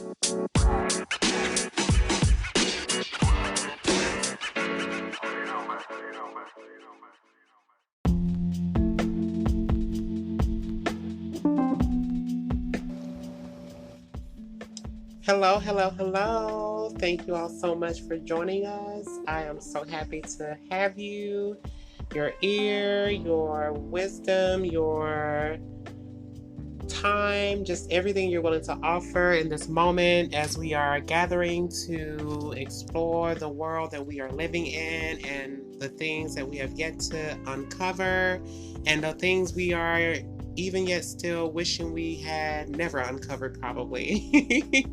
Hello, hello, hello. Thank you all so much for joining us. I am so happy to have you, your ear, your wisdom, your time, just everything you're willing to offer in this moment as we are gathering to explore the world that we are living in and the things that we have yet to uncover and the things we are even yet still wishing we had never uncovered, probably.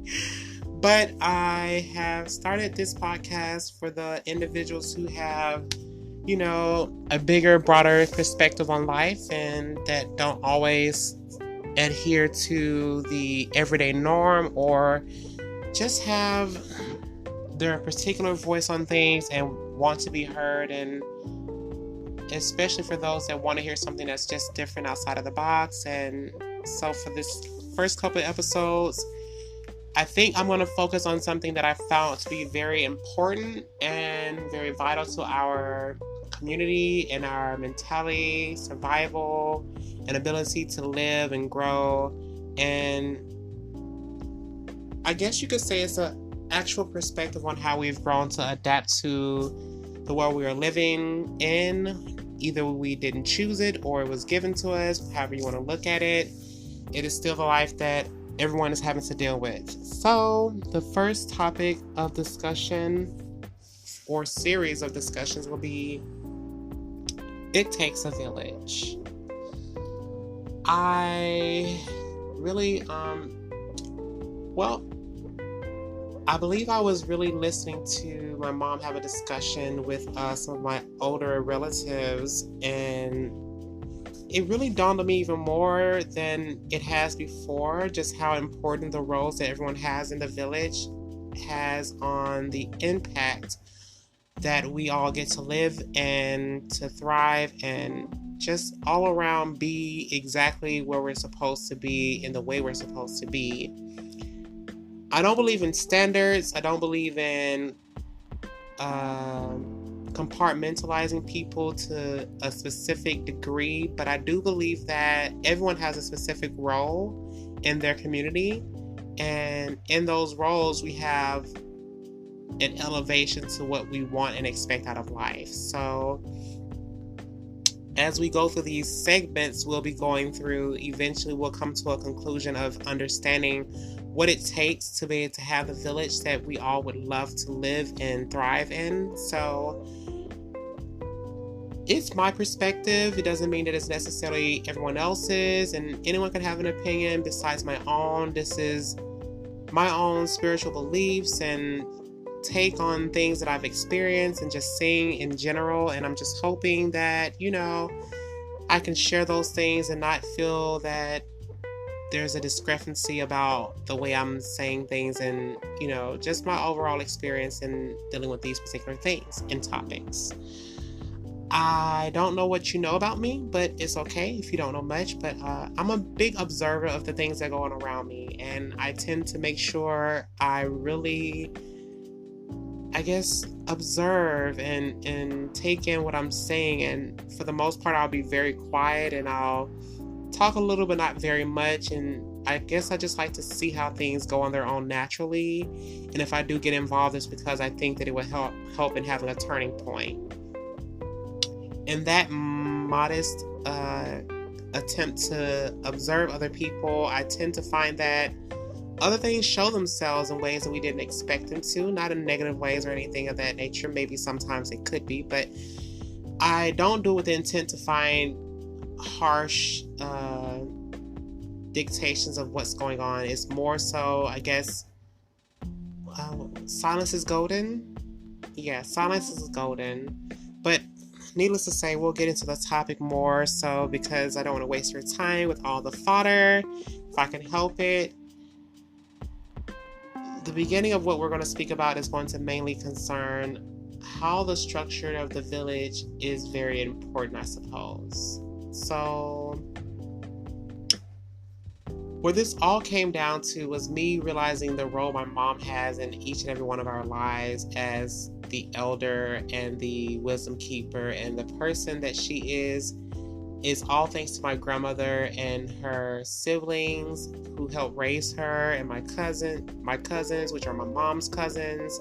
But I have started this podcast for the individuals who have, a bigger, broader perspective on life and that don't always adhere to the everyday norm or just have their particular voice on things and want to be heard, and especially for those that want to hear something that's just different outside of the box. And so for this first couple of episodes, I think I'm going to focus on something that I found to be very important and very vital to our community and our mentality, survival, and ability to live and grow. And I guess you could say it's an actual perspective on how we've grown to adapt to the world we are living in. Either we didn't choose it or it was given to us, however you want to look at it. It is still the life that everyone is having to deal with. So the first topic of discussion or series of discussions will be It Takes a Village. I really, I believe I was really listening to my mom have a discussion with some of my older relatives, and it really dawned on me even more than it has before just how important the roles that everyone has in the village has on the impact that we all get to live and to thrive and just all around be exactly where we're supposed to be in the way we're supposed to be. I don't believe in standards. I don't believe in compartmentalizing people to a specific degree, but I do believe that everyone has a specific role in their community, and in those roles we have an elevation to what we want and expect out of life. So as we go through these segments, we'll be going through, eventually we'll come to a conclusion of understanding what it takes to be able to have the village that we all would love to live and thrive in. So it's my perspective. It doesn't mean that it's necessarily everyone else's, and anyone can have an opinion besides my own. This is my own spiritual beliefs and take on things that I've experienced and just seeing in general. And I'm just hoping that, I can share those things and not feel that there's a discrepancy about the way I'm saying things and, just my overall experience in dealing with these particular things and topics. I don't know what you know about me, but it's okay if you don't know much. But I'm a big observer of the things that go on around me, and I tend to make sure I really, observe and take in what I'm saying. And for the most part, I'll be very quiet and I'll talk a little, but not very much. And I guess I just like to see how things go on their own naturally. And if I do get involved, it's because I think that it will help in having a turning point. In that modest attempt to observe other people, I tend to find that other things show themselves in ways that we didn't expect them to, not in negative ways or anything of that nature. Maybe sometimes it could be, but I don't do it with the intent to find harsh dictations of what's going on. It's more so, silence is golden. Yeah, silence is golden. But needless to say, we'll get into the topic more so because I don't want to waste your time with all the fodder, if I can help it. The beginning of what we're going to speak about is going to mainly concern how the structure of the village is very important, I suppose. So, Where this all came down to was me realizing the role my mom has in each and every one of our lives as the elder and the wisdom keeper, and the person that she is all thanks to my grandmother and her siblings who helped raise her, and my cousins, which are my mom's cousins.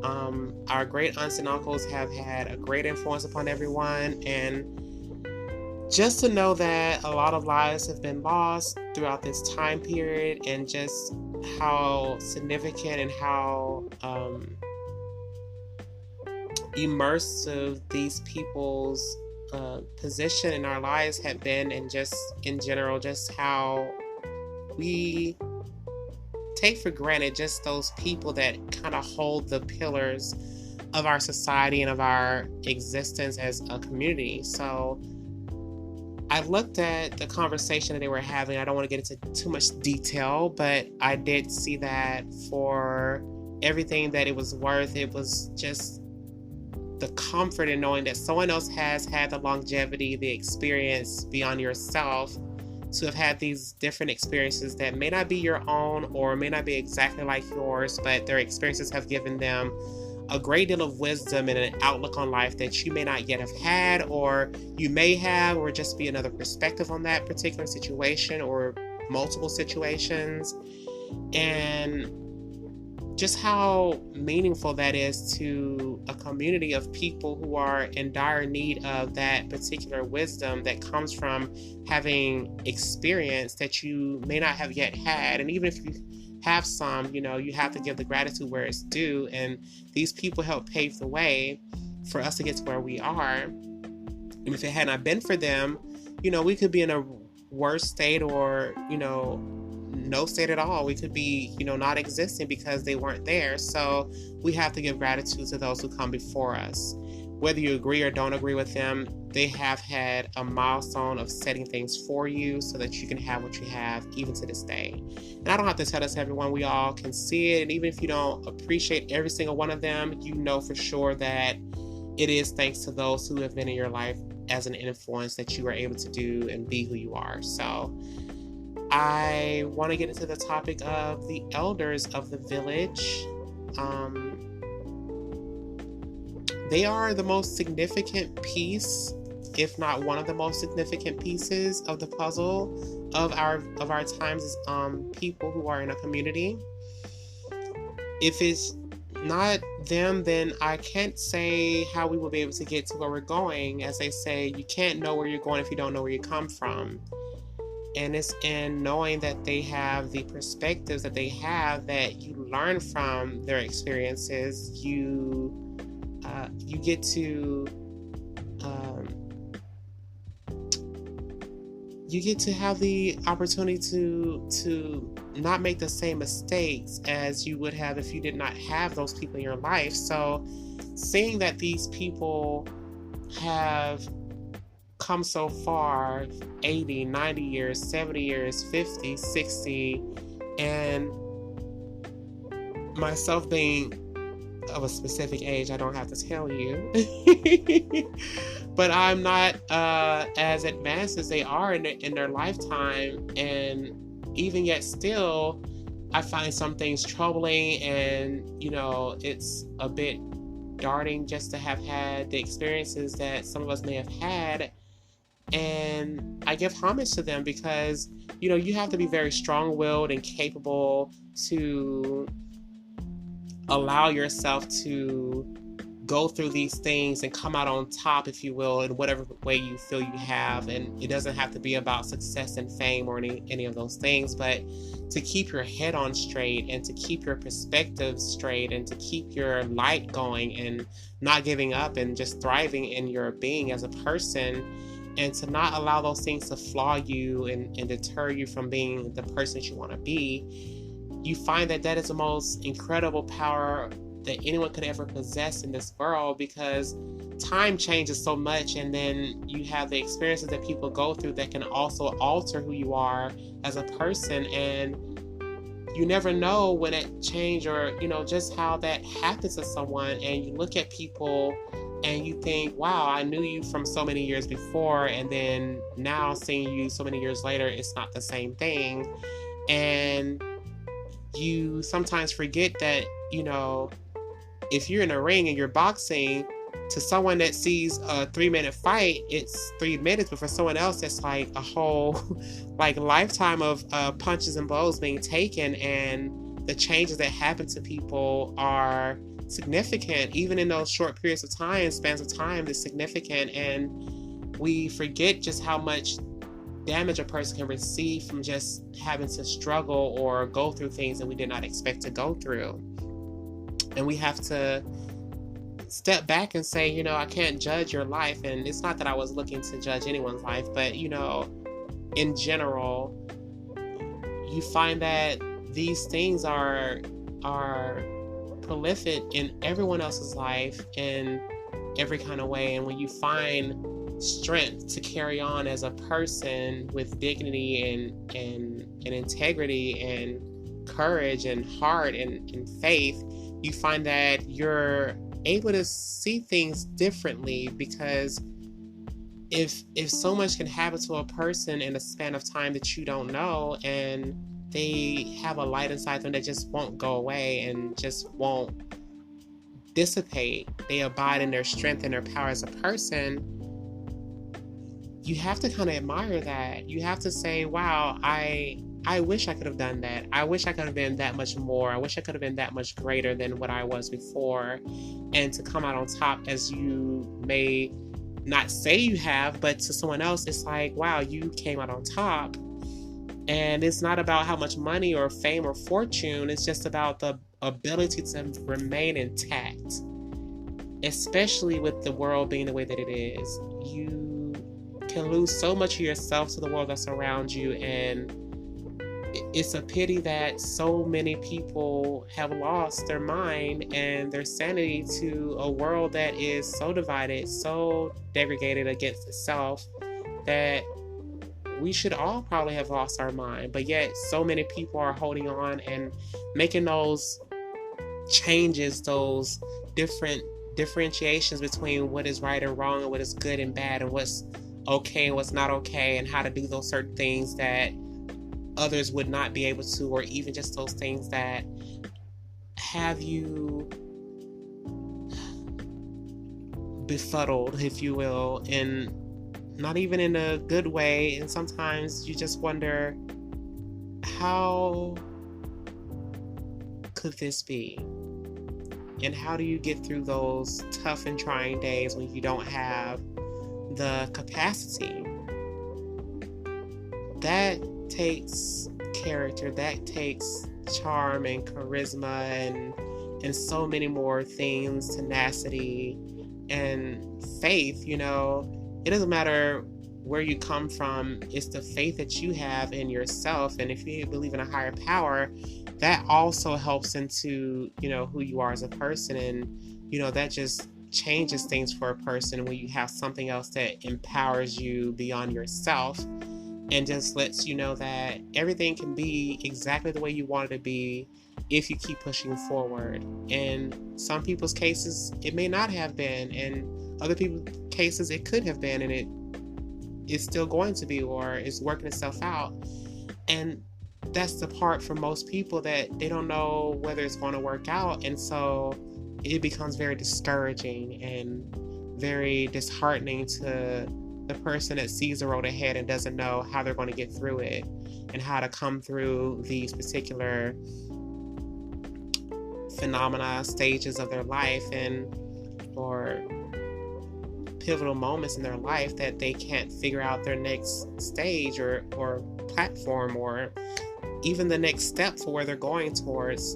Our great aunts and uncles have had a great influence upon everyone, and just to know that a lot of lives have been lost throughout this time period, and just how significant and how immersive these people's position in our lives have been, and just in general, just how we take for granted just those people that kind of hold the pillars of our society and of our existence as a community. So I looked at the conversation that they were having. I don't want to get into too much detail, but I did see that for everything that it was worth, it was just the comfort in knowing that someone else has had the longevity, the experience beyond yourself, to have had these different experiences that may not be your own or may not be exactly like yours, but their experiences have given them a great deal of wisdom and an outlook on life that you may not yet have had, or you may have, or just be another perspective on that particular situation or multiple situations. And just how meaningful that is to a community of people who are in dire need of that particular wisdom that comes from having experience that you may not have yet had. And even if you have some, you have to give the gratitude where it's due. And these people help pave the way for us to get to where we are. And if it had not been for them, we could be in a worse state, or, no state at all. We could be, not existing because they weren't there. So we have to give gratitude to those who come before us. Whether you agree or don't agree with them, they have had a milestone of setting things for you so that you can have what you have even to this day. And I don't have to tell this to everyone. We all can see it. And even if you don't appreciate every single one of them, you know for sure that it is thanks to those who have been in your life as an influence that you are able to do and be who you are. So I want to get into the topic of the elders of the village. They are the most significant piece, if not one of the most significant pieces of the puzzle of our times as people who are in a community. If it's not them, then I can't say how we will be able to get to where we're going. As they say, you can't know where you're going if you don't know where you come from. And it's in knowing that they have the perspectives that they have, that you learn from their experiences. You get to have the opportunity to not make the same mistakes as you would have if you did not have those people in your life. So seeing that these people have come so far, 80, 90 years, 70 years, 50, 60, and myself being of a specific age, I don't have to tell you, but I'm not as advanced as they are in their lifetime, and even yet still, I find some things troubling, and it's a bit daunting just to have had the experiences that some of us may have had. And I give homage to them because, you have to be very strong-willed and capable to allow yourself to go through these things and come out on top, if you will, in whatever way you feel you have. And it doesn't have to be about success and fame or any of those things, but to keep your head on straight and to keep your perspective straight and to keep your light going and not giving up and just thriving in your being as a person, and to not allow those things to flaw you and deter you from being the person that you want to be. You find that is the most incredible power that anyone could ever possess in this world, because time changes so much, and then you have the experiences that people go through that can also alter who you are as a person, and you never know when it changed or just how that happens to someone. And you look at people and you think, wow, I knew you from so many years before, and then now seeing you so many years later, it's not the same thing. And you sometimes forget that, if you're in a ring and you're boxing, to someone that sees a 3-minute fight, it's 3 minutes, but for someone else, it's like a whole like lifetime of punches and blows being taken, and the changes that happen to people are significant. Even in those short periods of time, spans of time, is significant, and we forget just how much damage a person can receive from just having to struggle or go through things that we did not expect to go through. And we have to step back and say, I can't judge your life. And it's not that I was looking to judge anyone's life, but, in general, you find that these things are prolific in everyone else's life in every kind of way. And when you find strength to carry on as a person with dignity and integrity and courage and heart and faith, you find that you're able to see things differently, because if so much can happen to a person in a span of time that you don't know, and they have a light inside them that just won't go away and just won't dissipate, they abide in their strength and their power as a person, you have to kind of admire that. You have to say, wow, I wish I could have done that. I wish I could have been that much more. I wish I could have been that much greater than what I was before. And to come out on top, as you may not say you have, but to someone else, it's like, wow, you came out on top. And it's not about how much money or fame or fortune. It's just about the ability to remain intact, especially with the world being the way that it is. You can lose so much of yourself to the world that's around you, and it's a pity that so many people have lost their mind and their sanity to a world that is so divided, so degraded against itself, that we should all probably have lost our mind. But yet so many people are holding on and making those changes, those different differentiations between what is right and wrong, and what is good and bad, and what's okay and what's not okay, and how to do those certain things that others would not be able to, or even just those things that have you befuddled, if you will, and not even in a good way. And sometimes you just wonder, how could this be? And how do you get through those tough and trying days when you don't have the capacity? That takes character, that takes charm and charisma and so many more things, tenacity and faith. It doesn't matter where you come from, it's the faith that you have in yourself. And if you believe in a higher power, that also helps into who you are as a person. And that just changes things for a person when you have something else that empowers you beyond yourself, and just lets you know that everything can be exactly the way you want it to be if you keep pushing forward. In some people's cases, it may not have been. In other people's cases, it could have been, and it is still going to be, or is working itself out. And that's the part for most people, that they don't know whether it's going to work out. And so it becomes very discouraging and very disheartening to the person that sees the road ahead and doesn't know how they're going to get through it, and how to come through these particular phenomena, stages of their life, or pivotal moments in their life that they can't figure out their next stage or platform, or even the next step for where they're going towards.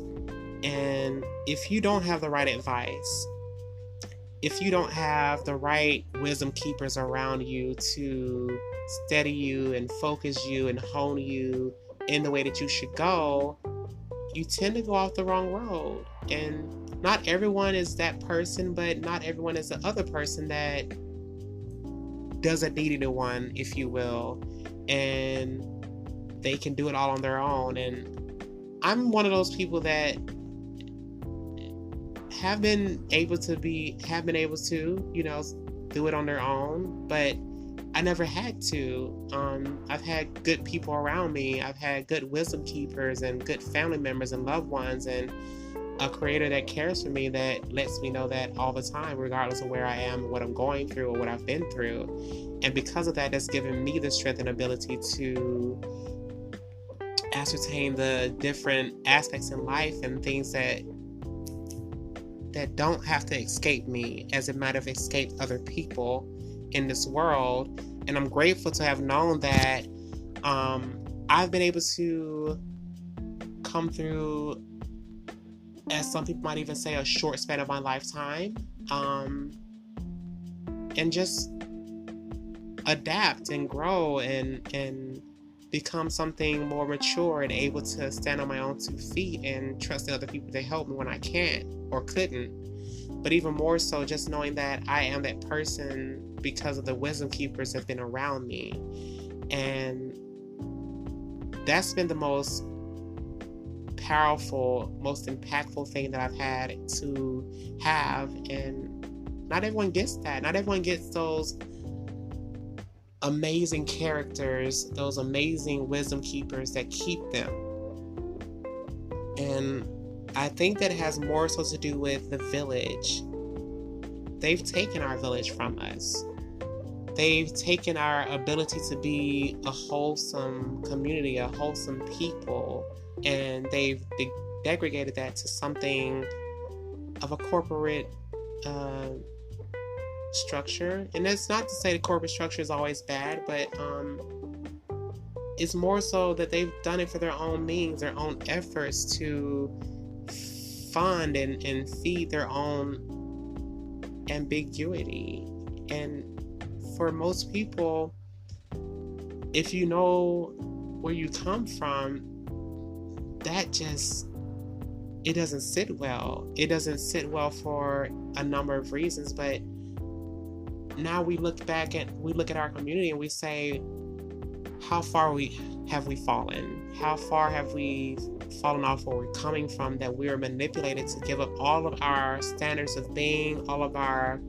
And if you don't have the right advice, if you don't have the right wisdom keepers around you to steady you and focus you and hone you in the way that you should go, you tend to go off the wrong road. And not everyone is that person, but not everyone is the other person that doesn't need anyone, if you will, and they can do it all on their own. And I'm one of those people that have been able to do it on their own, but I never had to. I've had good people around me. I've had good wisdom keepers and good family members and loved ones, and a creator that cares for me, that lets me know that all the time, regardless of where I am, what I'm going through, or what I've been through. And because of that, that's given me the strength and ability to ascertain the different aspects in life and things that don't have to escape me, as it might have escaped other people in this world. And I'm grateful to have known that I've been able to come through, as some people might even say, a short span of my lifetime, and just adapt and grow and become something more mature and able to stand on my own 2 feet and trust in other people to help me when I can't or couldn't. But even more so, just knowing that I am that person because of the wisdom keepers that have been around me. And that's been the most powerful, most impactful thing that I've had to have. And not everyone gets that. Not everyone gets those amazing characters, those amazing wisdom keepers that keep them. And I think that it has more so to do with the village. They've taken our village from us. They've taken our ability to be a wholesome community, a wholesome people, and they've degraded that to something of a corporate structure. And that's not to say the corporate structure is always bad, but it's more so that they've done it for their own means, their own efforts to fund and feed their own ambiguity. And for most people, if you know where you come from, that just, it doesn't sit well. It doesn't sit well for a number of reasons. But now we look at our community and we say, how far have we fallen? How far have we fallen off where we're coming from, that we are manipulated to give up all of our standards of being, all of our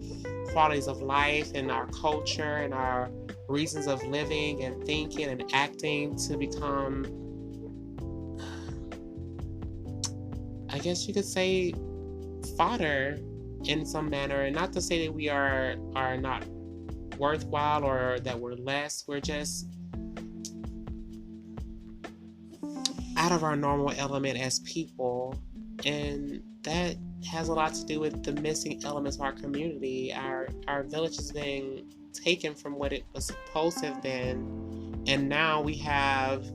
qualities of life and our culture and our reasons of living and thinking and acting to become, I guess you could say, fodder in some manner. And not to say that we are not worthwhile or that we're less. We're just out of our normal element as people. And that has a lot to do with the missing elements of our community. Our village is being taken from what it was supposed to have been. And now we have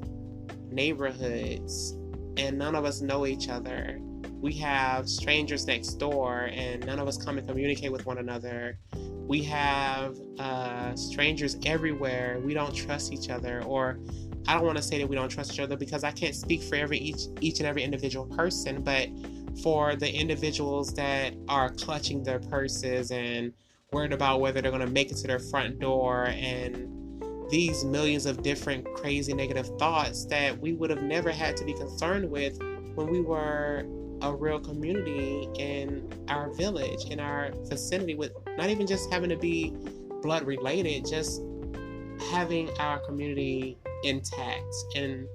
neighborhoods and none of us know each other. We have strangers next door and none of us come and communicate with one another. We have strangers everywhere. We don't trust each other. Or I don't want to say that we don't trust each other, because I can't speak for each and every individual person, but for the individuals that are clutching their purses and worried about whether they're going to make it to their front door, and these millions of different crazy negative thoughts that we would have never had to be concerned with when we were a real community in our village, in our vicinity, with not even just having to be blood related, just having our community intact. And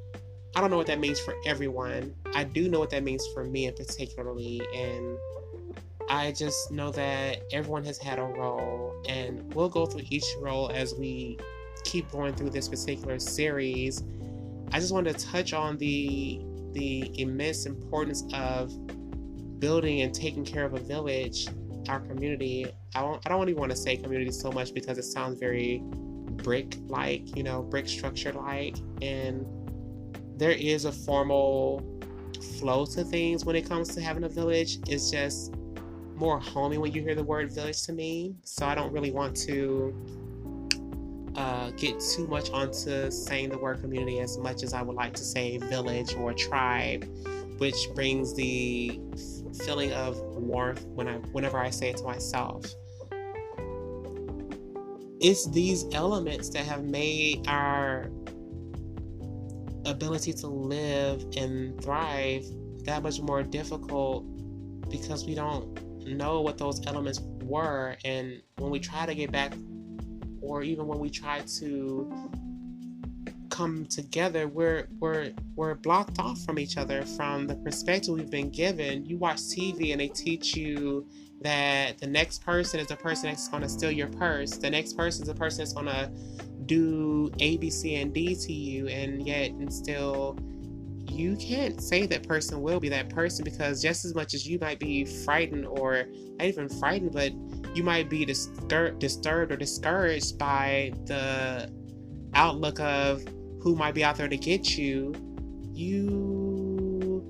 I don't know what that means for everyone. I do know what that means for me in particularly, and I just know that everyone has had a role, and we'll go through each role as we keep going through this particular series. I just wanted to touch on the immense importance of building and taking care of a village, our community. I don't even want to say community so much because it sounds very brick-like, brick structure-like, and there is a formal flow to things when it comes to having a village. It's just more homey when you hear the word village to me, so I don't really want to get too much onto saying the word community as much as I would like to say village or tribe, which brings the feeling of warmth whenever I say it to myself. It's these elements that have made our ability to live and thrive that much more difficult, because we don't know what those elements were. And when we try to get back or even when we try to come together, we're blocked off from each other from the perspective we've been given. You watch TV and they teach you that the next person is the person that's going to steal your purse. The next person is the person that's going to do A, B, C, and D to you, and yet and still you can't say that person will be that person, because just as much as you might be frightened, or not even frightened, but you might be disturbed or discouraged by the outlook of who might be out there to get you, you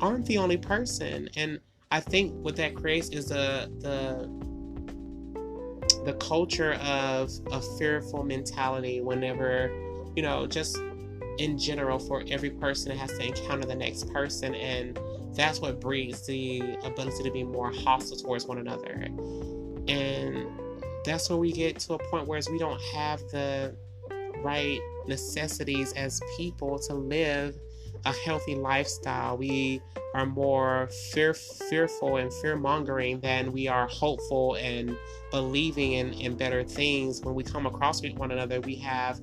aren't the only person. And I think what that creates is the culture of a fearful mentality whenever, just in general, for every person that has to encounter the next person. And that's what breeds the ability to be more hostile towards one another. And that's when we get to a point where we don't have the right necessities as people to live a healthy lifestyle. We are more fearful and fear-mongering than we are hopeful and believing in better things. When we come across with one another, we have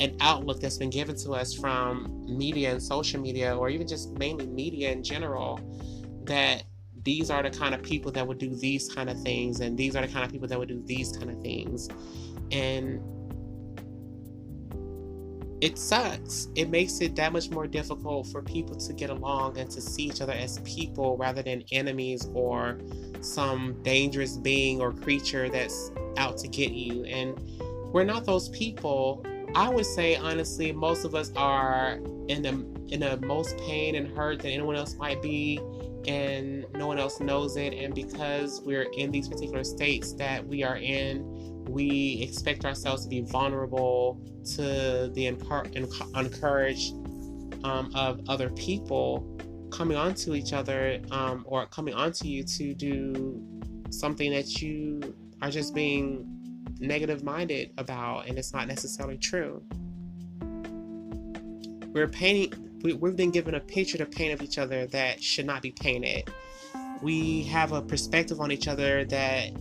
an outlook that's been given to us from media and social media, or even just mainly media in general, that these are the kind of people that would do these kind of things, and these are the kind of people that would do these kind of things. And it sucks. It makes it that much more difficult for people to get along and to see each other as people rather than enemies or some dangerous being or creature that's out to get you. And we're not those people. I would say, honestly, most of us are in the most pain and hurt that anyone else might be, and no one else knows it. And because we're in these particular states that we are in, we expect ourselves to be vulnerable to the encourage of other people coming onto each other, or coming onto you to do something that you are just being negative minded about, and it's not necessarily true. We've been given a picture to paint of each other that should not be painted. We have a perspective on each other that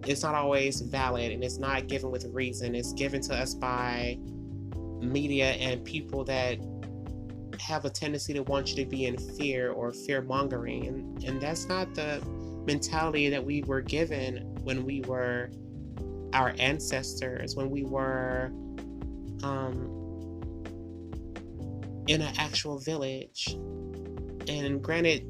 is not always valid, and it's not given with reason. It's given to us by media and people that have a tendency to want you to be in fear or fear-mongering, and that's not the mentality that we were given when we were our ancestors, when we were in an actual village. And granted,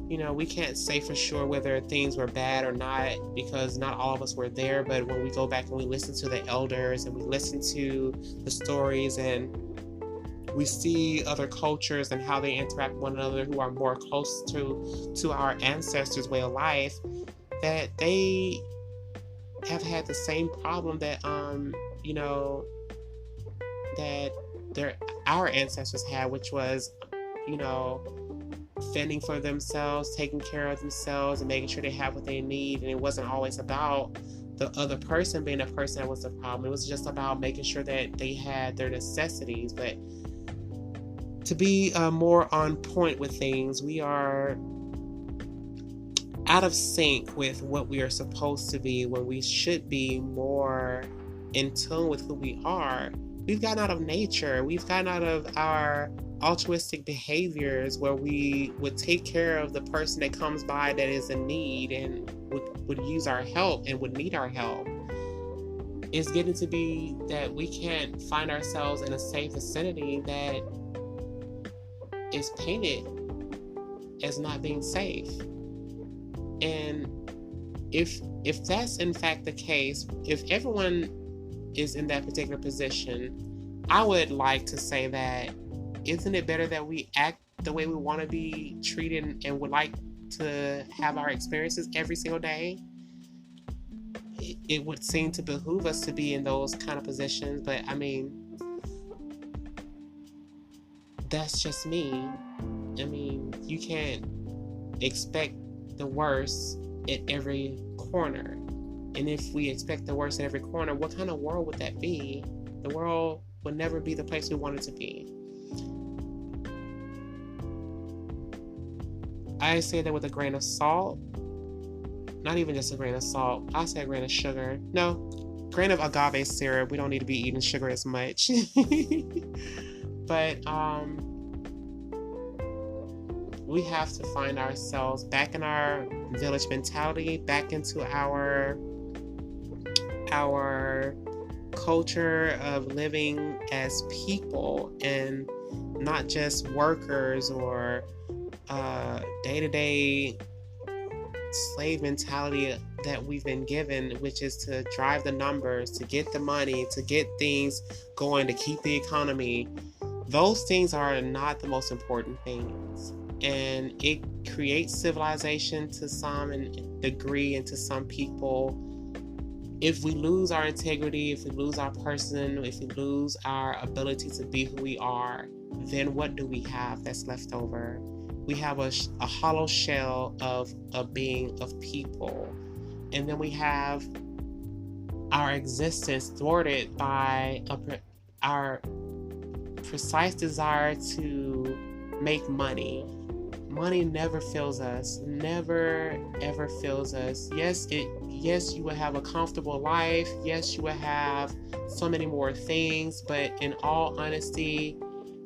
we can't say for sure whether things were bad or not, because not all of us were there. But when we go back and we listen to the elders and we listen to the stories, and we see other cultures and how they interact with one another who are more close to our ancestors' way of life, that they have had the same problem that that our ancestors had, which was fending for themselves, taking care of themselves, and making sure they have what they need. And it wasn't always about the other person being the person that was the problem. It was just about making sure that they had their necessities. But to be more on point with things, we are out of sync with what we are supposed to be, when we should be more in tune with who we are. We've gotten out of nature. We've gotten out of our altruistic behaviors, where we would take care of the person that comes by that is in need and would use our help and would need our help. It's getting to be that we can't find ourselves in a safe vicinity that is painted as not being safe. And if that's in fact the case, if everyone is in that particular position, I would like to say that, isn't it better that we act the way we want to be treated and would like to have our experiences every single day? It would seem to behoove us to be in those kind of positions, but I mean, that's just me. I mean, you can't expect the worst at every corner. And if we expect the worst at every corner, what kind of world would that be? The world would never be the place we want it to be. I say that with a grain of salt. Not even just a grain of salt. I say a grain of sugar. No, grain of agave syrup. We don't need to be eating sugar as much. But we have to find ourselves back in our village mentality, back into our culture of living as people and not just workers or day-to-day slave mentality that we've been given, which is to drive the numbers, to get the money, to get things going, to keep the economy. Those things are not the most important things. And it creates civilization to some degree and to some people. If we lose our integrity, if we lose our person, if we lose our ability to be who we are, then what do we have that's left over? We have a hollow shell of a being of people. And then we have our existence thwarted by our precise desire to make money. Money never fills us, never ever fills us. Yes, you will have a comfortable life. Yes, you will have so many more things, but in all honesty,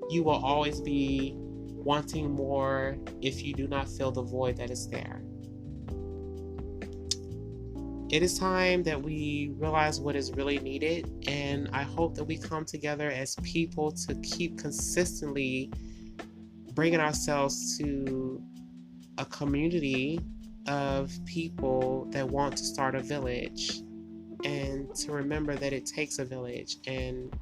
you will always be wanting more if you do not fill the void that is there. It is time that we realize what is really needed, and I hope that we come together as people to keep consistently bringing ourselves to a community of people that want to start a village, and to remember that it takes a village. And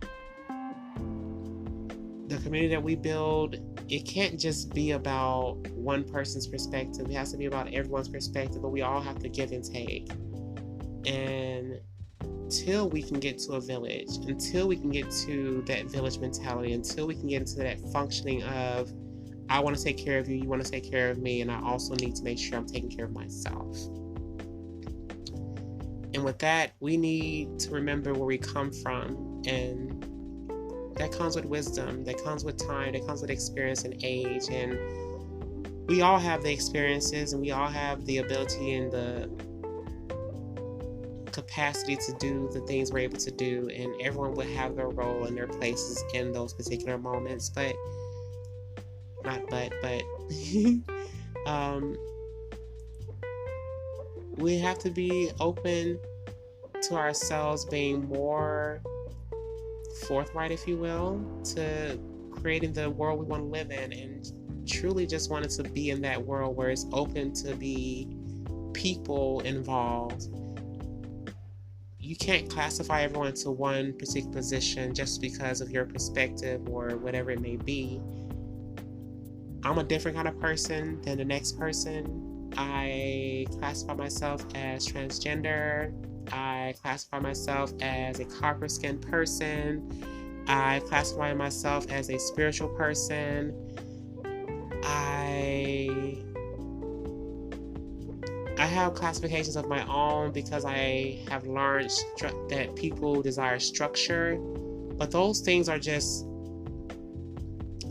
the community that we build, it can't just be about one person's perspective. It has to be about everyone's perspective, but we all have to give and take. And until we can get to a village, until we can get to that village mentality, until we can get into that functioning of, I want to take care of you, you want to take care of me, and I also need to make sure I'm taking care of myself. And with that, we need to remember where we come from, and that comes with wisdom, that comes with time, that comes with experience and age. And we all have the experiences, and we all have the ability and the capacity to do the things we're able to do, and everyone will have their role and their places in those particular moments. But we have to be open to ourselves being more forthright, if you will, to creating the world we want to live in, and truly just wanted to be in that world where it's open to be people involved. You can't classify everyone into one particular position just because of your perspective or whatever it may be. I'm a different kind of person than the next person. I classify myself as transgender. I classify myself as a copper-skinned person. I classify myself as a spiritual person. I have classifications of my own because I have learned that people desire structure, but those things are just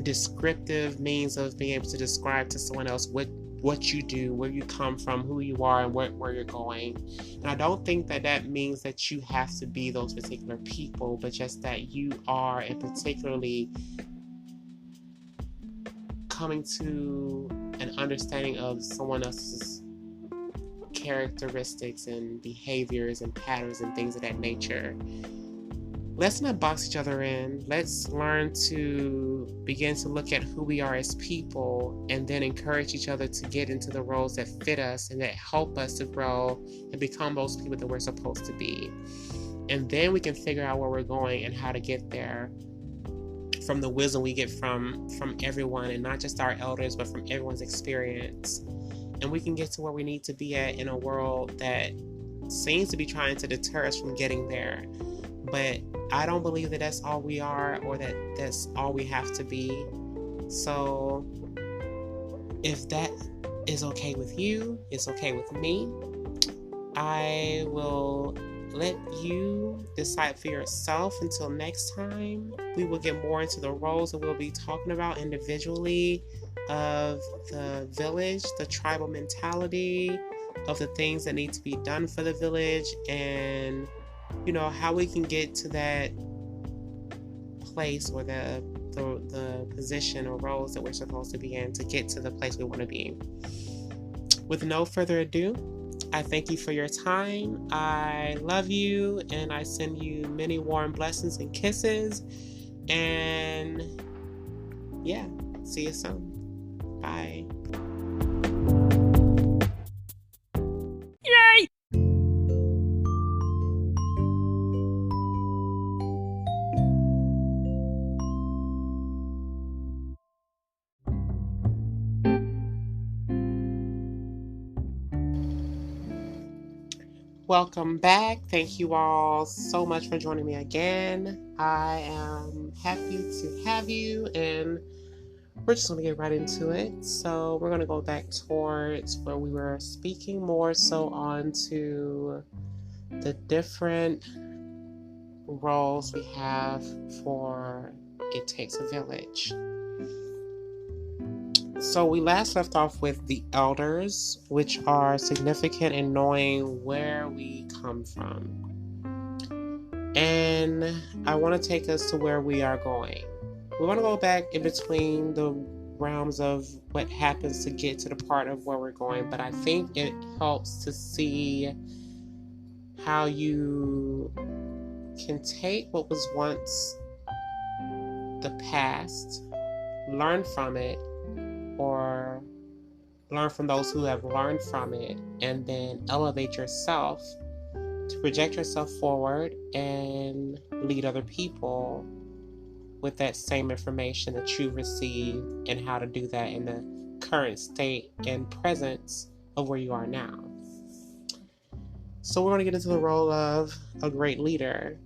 descriptive means of being able to describe to someone else what you do, where you come from, who you are, and where you're going. And I don't think that means that you have to be those particular people, but just that you are, and particularly coming to an understanding of someone else's characteristics and behaviors and patterns and things of that nature. Let's not box each other in. Let's learn to begin to look at who we are as people, and then encourage each other to get into the roles that fit us and that help us to grow and become those people that we're supposed to be. And then we can figure out where we're going and how to get there from the wisdom we get from everyone, and not just our elders, but from everyone's experience. And we can get to where we need to be at in a world that seems to be trying to deter us from getting there. But I don't believe that that's all we are, or that that's all we have to be. So if that is okay with you, it's okay with me. I will let you decide for yourself. Until next time, we will get more into the roles that we'll be talking about individually of the village, the tribal mentality, of the things that need to be done for the village, and how we can get to that place or the position or roles that we're supposed to be in to get to the place we want to be. With no further ado, I thank you for your time. I love you, and I send you many warm blessings and kisses. And yeah, see you soon. Bye. Yay! Welcome back. Thank you all so much for joining me again. I am happy to have you, and we're just going to get right into it. So we're going to go back towards where we were speaking more so on to the different roles we have for It Takes a Village. So we last left off with the elders, which are significant in knowing where we come from. And I want to take us to where we are going. We want to go back in between the realms of what happens to get to the part of where we're going, but I think it helps to see how you can take what was once the past, learn from it, or learn from those who have learned from it, and then elevate yourself to project yourself forward and lead other people with that same information that you received, and how to do that in the current state and presence of where you are now. So we're going to get into the role of a great leader.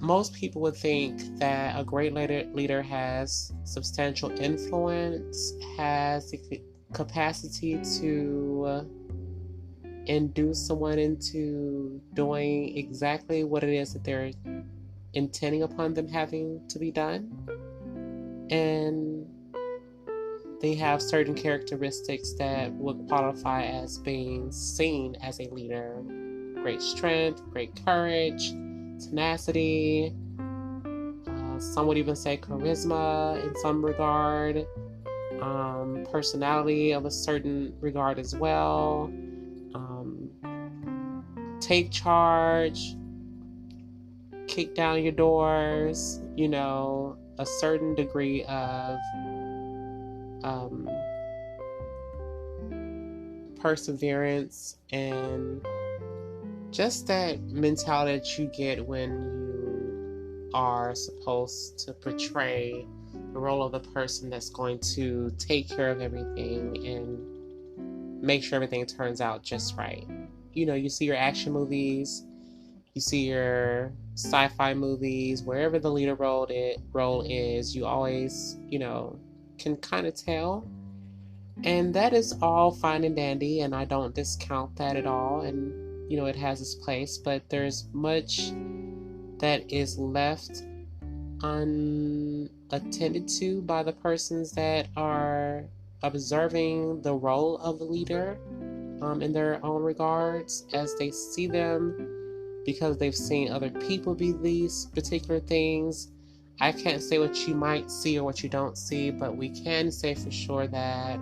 Most people would think that a great leader has substantial influence, has the capacity to induce someone into doing exactly what it is that they're intending upon them having to be done. And they have certain characteristics that would qualify as being seen as a leader. Great strength, great courage, tenacity, some would even say charisma in some regard, personality of a certain regard as well, take charge, kick down your doors, a certain degree of perseverance, and just that mentality that you get when you are supposed to portray the role of the person that's going to take care of everything and make sure everything turns out just right. You see your action movies, you see your sci-fi movies, wherever the leader role is, you always, can kind of tell. And that is all fine and dandy, and I don't discount that at all. And it has its place, but there's much that is left unattended to by the persons that are observing the role of the leader in their own regards, as they see them, because they've seen other people be these particular things. I can't say what you might see or what you don't see, but we can say for sure that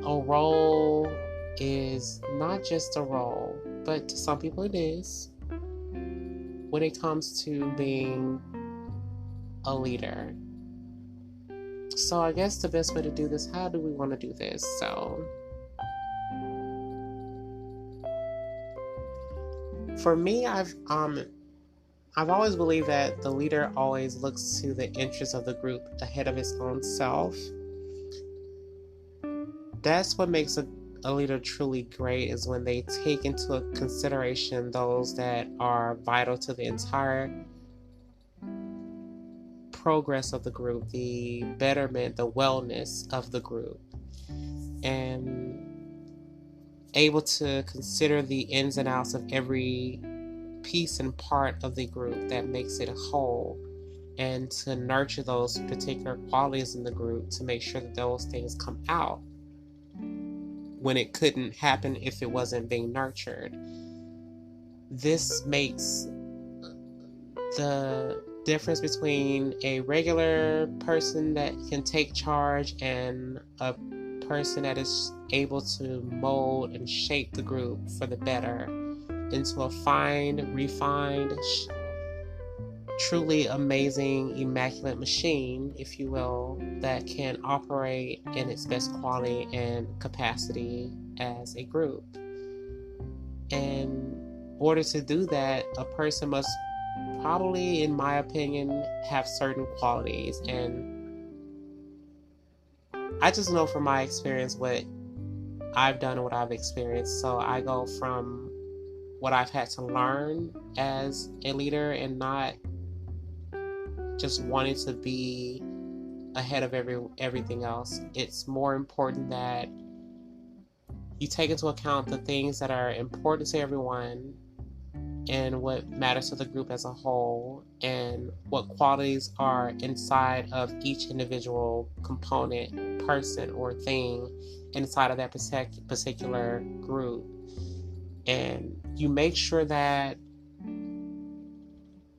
a role is not just a role, but to some people it is, when it comes to being a leader. So I guess the best way to do this, how do we want to do this? So for me, I've always believed that the leader always looks to the interests of the group ahead of his own self. That's what makes a leader truly great, is when they take into consideration those that are vital to the entire progress of the group, the betterment, the wellness of the group, and able to consider the ins and outs of every piece and part of the group that makes it a whole, and to nurture those particular qualities in the group to make sure that those things come out. when it couldn't happen if it wasn't being nurtured. This makes the difference between a regular person that can take charge and a person that is able to mold and shape the group for the better into a fine, refined, truly amazing, immaculate machine, if you will, that can operate in its best quality and capacity as a group. And in order to do that, a person must probably, in my opinion, have certain qualities. And I just know from my experience what I've done and what I've experienced. So I go from what I've had to learn as a leader and not just wanting to be ahead of everything else. It's more important that you take into account the things that are important to everyone and what matters to the group as a whole, and what qualities are inside of each individual component, person, or thing inside of that particular group. And you make sure that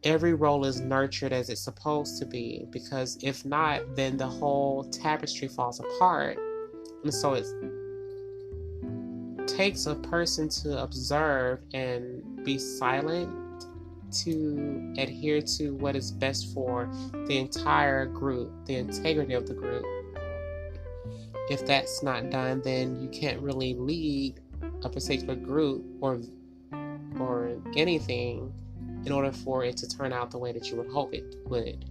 every role is nurtured as it's supposed to be, because if not, then the whole tapestry falls apart. And so it takes a person to observe and be silent to adhere to what is best for the entire group, the integrity of the group. If that's not done, then you can't really lead a particular group or anything in order for it to turn out the way that you would hope it would.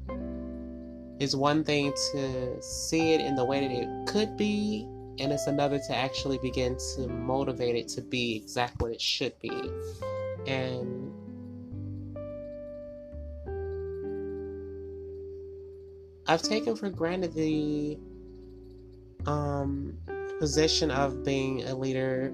It's one thing to see it in the way that it could be, and it's another to actually begin to motivate it to be exactly what it should be. And I've taken for granted the position of being a leader,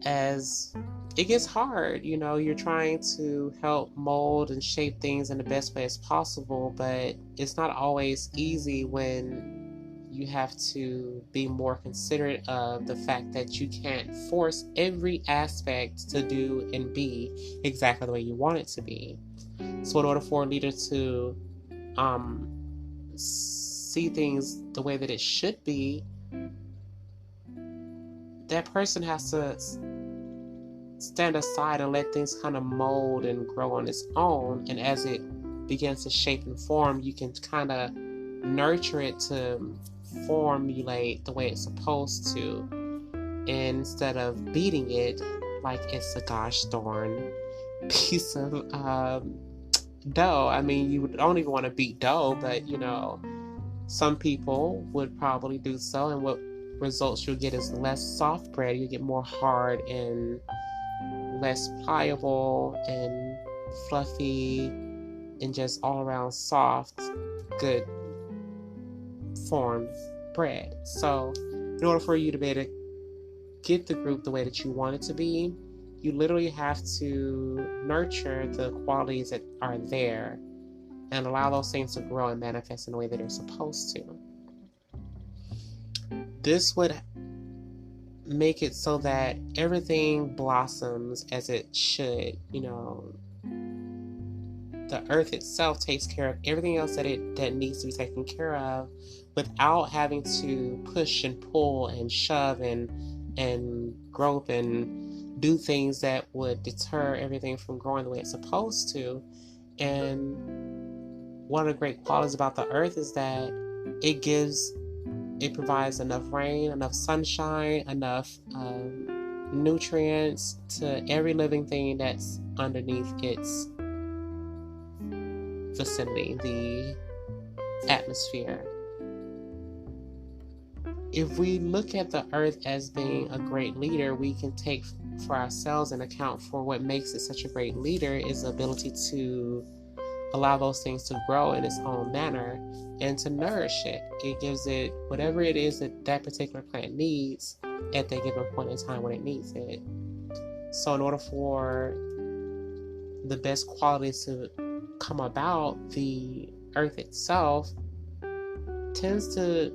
as it gets hard. You know, you're trying to help mold and shape things in the best way as possible, but it's not always easy when you have to be more considerate of the fact that you can't force every aspect to do and be exactly the way you want it to be. So in order for a leader to see things the way that it should be, that person has to stand aside and let things kind of mold and grow on its own. And as it begins to shape and form, you can kind of nurture it to formulate the way it's supposed to, instead of beating it like it's a gosh darn piece of dough. I mean, you don't even want to beat dough, but you know, some people would probably do so, and what results you'll get is less soft bread. You get more hard and less pliable and fluffy and just all around soft, good formed bread. So in order for you to be able to get the group the way that you want it to be, you literally have to nurture the qualities that are there and allow those things to grow and manifest in the way that they're supposed to. This would make it so that everything blossoms as it should. You know, the earth itself takes care of everything else that needs to be taken care of, without having to push and pull and shove and grope and do things that would deter everything from growing the way it's supposed to. And one of the great qualities about the earth is that it provides enough rain, enough sunshine, enough nutrients to every living thing that's underneath its vicinity, the atmosphere. If we look at the earth as being a great leader, we can take for ourselves and account for what makes it such a great leader is the ability to allow those things to grow in its own manner and to nourish it. It gives it whatever it is that particular plant needs at that given point in time when it needs it. So in order for the best qualities to come about, the earth itself tends to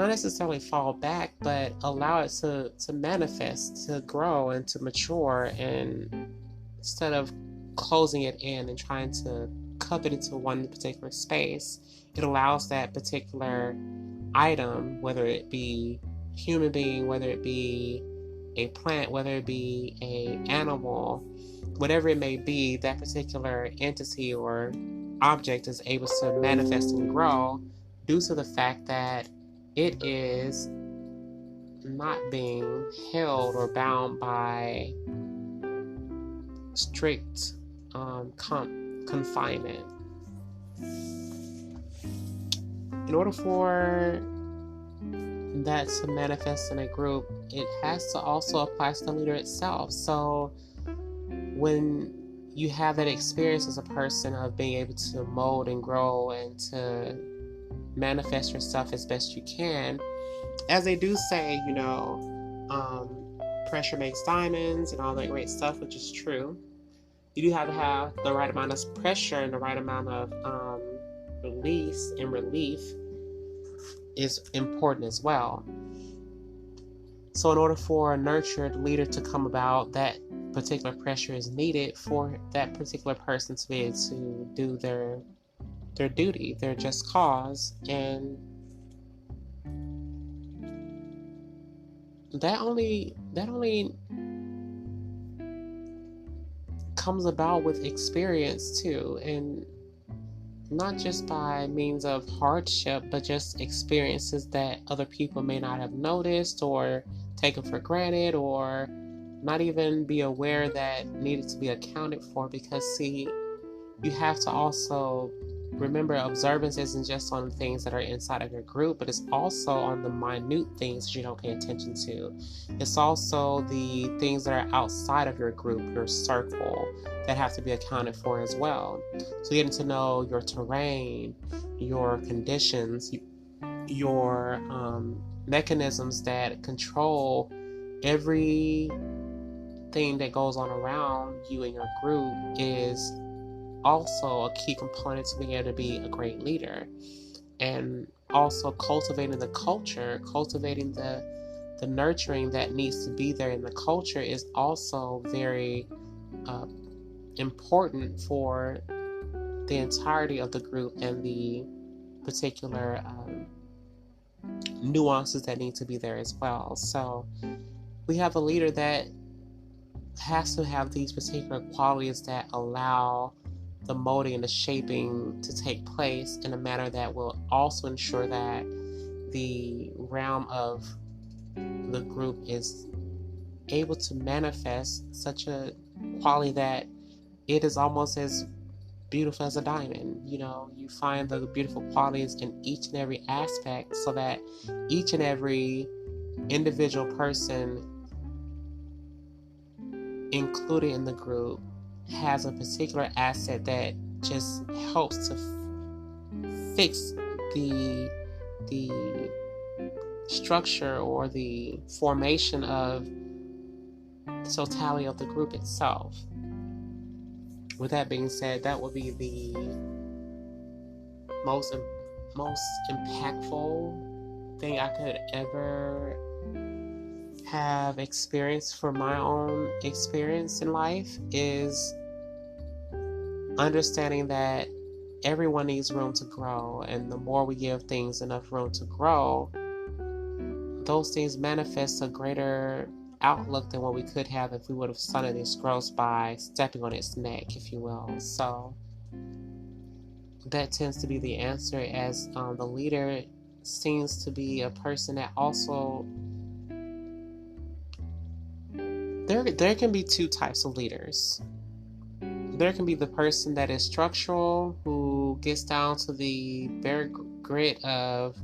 not necessarily fall back, but allow it to manifest, to grow, and to mature, and instead of closing it in and trying to cup it into one particular space, it allows that particular item, whether it be human being, whether it be a plant, whether it be a animal, whatever it may be, that particular entity or object is able to manifest and grow due to the fact that it is not being held or bound by strict confinement. In order for that to manifest in a group, it has to also apply to the leader itself. So when you have that experience as a person of being able to mold and grow and to manifest yourself as best you can, as they do say, pressure makes diamonds and all that great stuff, which is true. You do have to have the right amount of pressure and the right amount of release and relief is important as well. So in order for a nurtured leader to come about, that particular pressure is needed for that particular person to be able to do their duty, their just cause, and that only comes about with experience too, and not just by means of hardship, but just experiences that other people may not have noticed or taken for granted or not even be aware that needed to be accounted for. Because see, you have to also remember, observance isn't just on the things that are inside of your group, but it's also on the minute things that you don't pay attention to. It's also the things that are outside of your group, your circle, that have to be accounted for as well. So getting to know your terrain, your conditions, your mechanisms that control everything that goes on around you and your group is also a key component to being able to be a great leader. And also cultivating the culture, cultivating the nurturing that needs to be there in the culture is also very important for the entirety of the group and the particular nuances that need to be there as well. So we have a leader that has to have these particular qualities that allow the molding and the shaping to take place in a manner that will also ensure that the realm of the group is able to manifest such a quality that it is almost as beautiful as a diamond. You find the beautiful qualities in each and every aspect so that each and every individual person included in the group has a particular asset that just helps to fix the structure or the formation of the totality of the group itself. With that being said, that would be the most impactful thing I could ever have experienced for my own experience in life, is understanding that everyone needs room to grow, and the more we give things enough room to grow, those things manifest a greater outlook than what we could have if we would have stunted its growth by stepping on its neck, if you will. So that tends to be the answer, as the leader seems to be a person that also there can be two types of leaders. There can be the person that is structural, who gets down to the bare grit of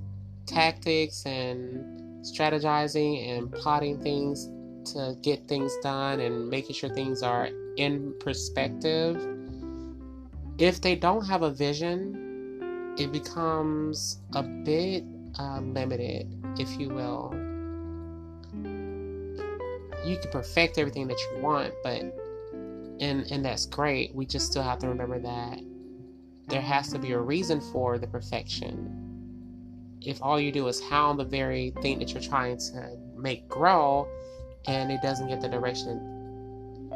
tactics and strategizing and plotting things to get things done and making sure things are in perspective. If they don't have a vision, it becomes a bit limited, if you will. You can perfect everything that you want, but and that's great. We just still have to remember that there has to be a reason for the perfection. if all you do is hound the very thing that you're trying to make grow, and it doesn't get the direction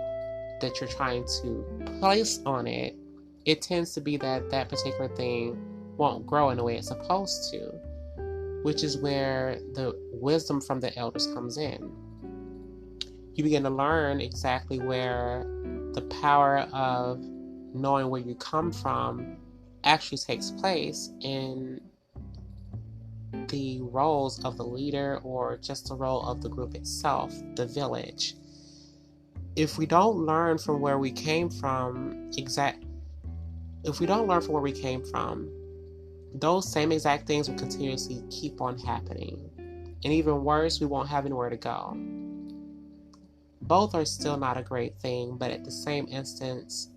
that you're trying to place on it, it tends to be that that particular thing won't grow in the way it's supposed to, which is where the wisdom from the elders comes in. You begin to learn exactly where the power of knowing where you come from actually takes place in the roles of the leader, or just the role of the group itself, the village. If we don't learn from where we came from, those same exact things will continuously keep on happening. And even worse, we won't have anywhere to go. Both are still not a great thing, but at the same instance,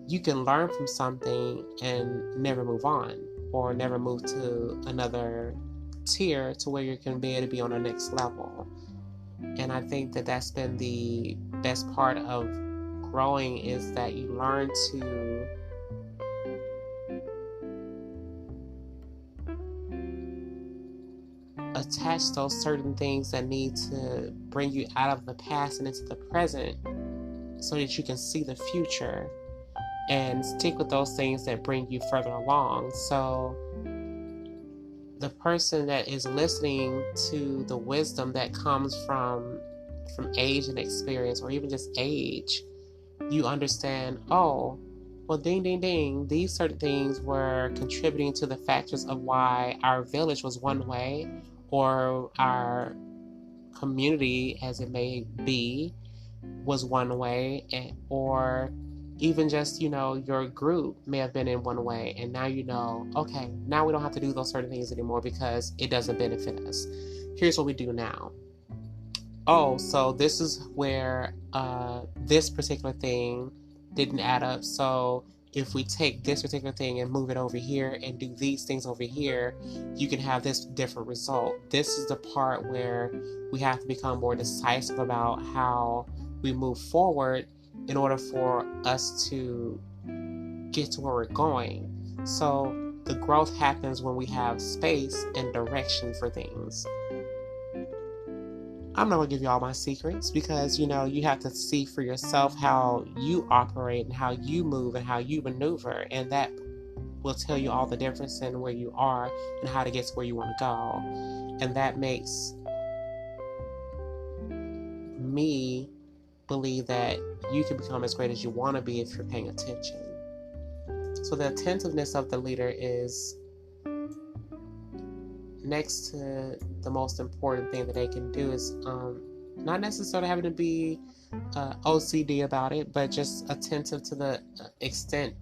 you can learn from something and never move on, or never move to another tier to where you can be able to be on the next level. And I think that that's been the best part of growing, is that you learn to attach those certain things that need to bring you out of the past and into the present, so that you can see the future and stick with those things that bring you further along. So the person that is listening to the wisdom that comes from age and experience, or even just age, you understand, oh, well, ding, ding, ding, these certain things were contributing to the factors of why our village was one way, or our community, as it may be, was one way, or even just, your group may have been in one way, and now okay, now we don't have to do those certain things anymore because it doesn't benefit us. Here's what we do now. Oh, so this is where this particular thing didn't add up. So if we take this particular thing and move it over here and do these things over here, you can have this different result. This is the part where we have to become more decisive about how we move forward in order for us to get to where we're going. So the growth happens when we have space and direction for things. I'm not going to give you all my secrets, because, you have to see for yourself how you operate and how you move and how you maneuver. And that will tell you all the difference in where you are and how to get to where you want to go. And that makes me believe that you can become as great as you want to be if you're paying attention. So the attentiveness of the leader is next to the most important thing that they can do. Is not necessarily having to be OCD about it, but just attentive to the extent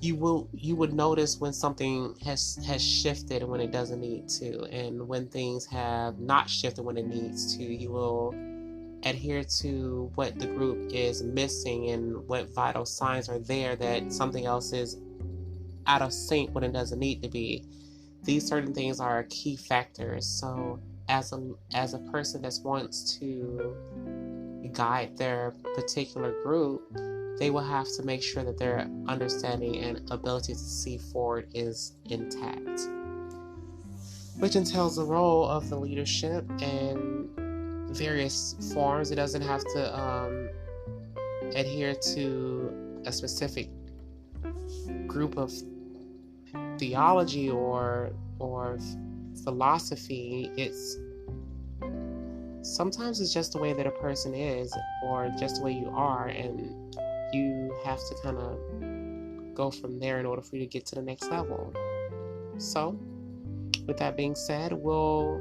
you would notice when something has shifted and when it doesn't need to, and when things have not shifted when it needs to. You will adhere to what the group is missing and what vital signs are there that something else is out of sync when it doesn't need to be. These certain things are key factors. So as a person that wants to guide their particular group, they will have to make sure that their understanding and ability to see forward is intact, which entails the role of the leadership in various forms. It doesn't have to adhere to a specific group of theology or philosophy. Sometimes it's just the way that a person is, or just the way you are, and you have to kind of go from there in order for you to get to the next level. So with that being said, we'll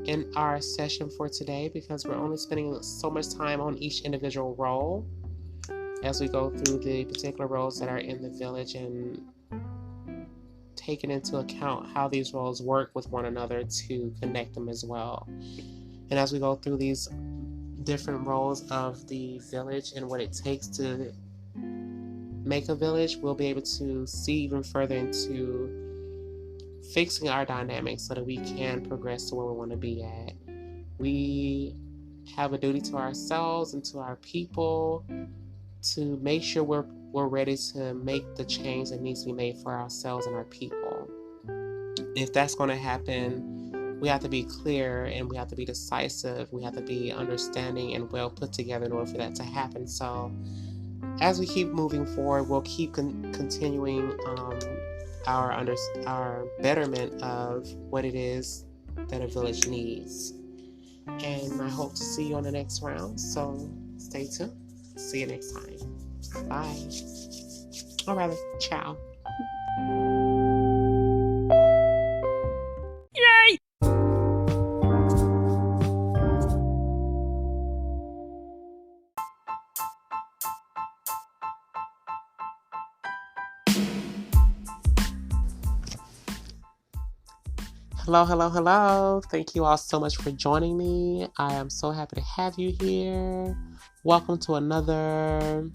end our session for today, because we're only spending so much time on each individual role as we go through the particular roles that are in the village, and taking into account how these roles work with one another to connect them as well. And as we go through these different roles of the village and what it takes to make a village, we'll be able to see even further into fixing our dynamics so that we can progress to where we want to be at. We have a duty to ourselves and to our people to make sure we're ready to make the change that needs to be made for ourselves and our people. if that's going to happen, we have to be clear and we have to be decisive. We have to be understanding and well put together in order for that to happen. So as we keep moving forward, we'll keep continuing our betterment of what it is that a village needs. And I hope to see you on the next round. So stay tuned. See you next time. Bye. Or rather, ciao. Yay! Hello, hello, hello. Thank you all so much for joining me. I am so happy to have you here. Welcome to another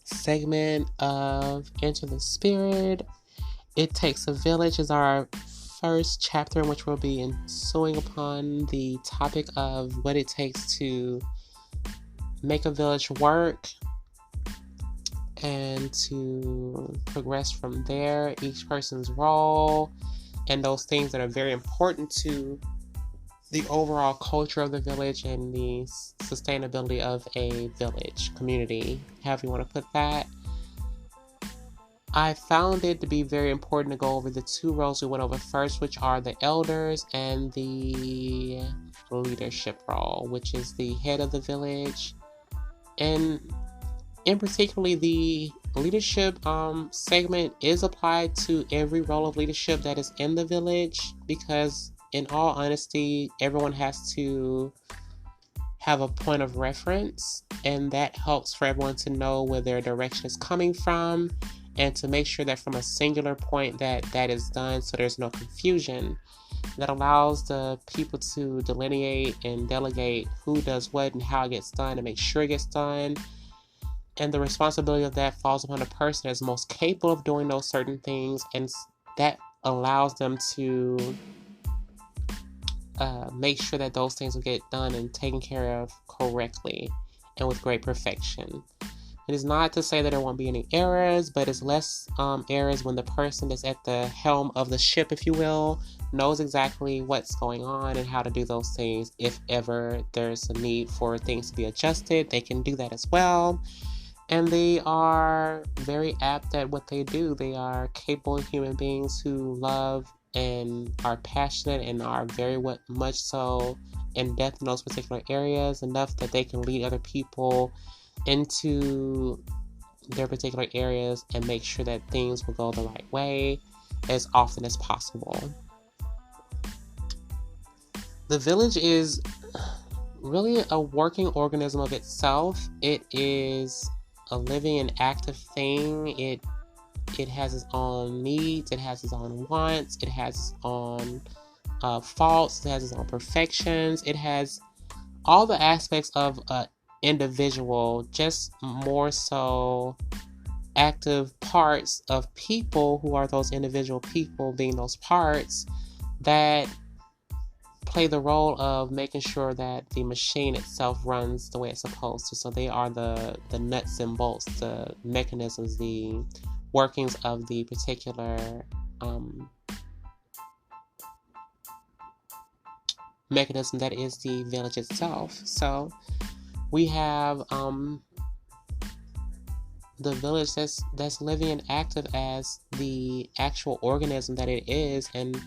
segment of Enter the Spirit. It Takes a Village is our first chapter in which we'll be ensuing upon the topic of what it takes to make a village work and to progress from there, each person's role, and those things that are very important to the overall culture of the village and the sustainability of a village, community, however you want to put that. I found it to be very important to go over the two roles we went over first, which are the elders and the leadership role, which is the head of the village. And in particularly, the leadership segment is applied to every role of leadership that is in the village, because in all honesty, everyone has to have a point of reference, and that helps for everyone to know where their direction is coming from and to make sure that from a singular point that is done so there's no confusion. That allows the people to delineate and delegate who does what and how it gets done and make sure it gets done. And the responsibility of that falls upon the person that's most capable of doing those certain things, and that allows them to make sure that those things will get done and taken care of correctly and with great perfection. It is not to say that there won't be any errors, but it's less errors when the person that's at the helm of the ship, if you will, knows exactly what's going on and how to do those things. If ever there's a need for things to be adjusted, they can do that as well. And they are very apt at what they do. They are capable human beings who love and are passionate and are very much so in depth in those particular areas, enough that they can lead other people into their particular areas and make sure that things will go the right way as often as possible. The village is really a working organism of itself. It is a living and active thing. It has its own needs, it has its own wants, it has its own faults, it has its own perfections, it has all the aspects of an individual, just more so active parts of people who are those individual people being those parts that play the role of making sure that the machine itself runs the way it's supposed to. So they are the nuts and bolts, the mechanisms, the workings of the particular mechanism that is the village itself. So we have the village that's living and active as the actual organism that it is. And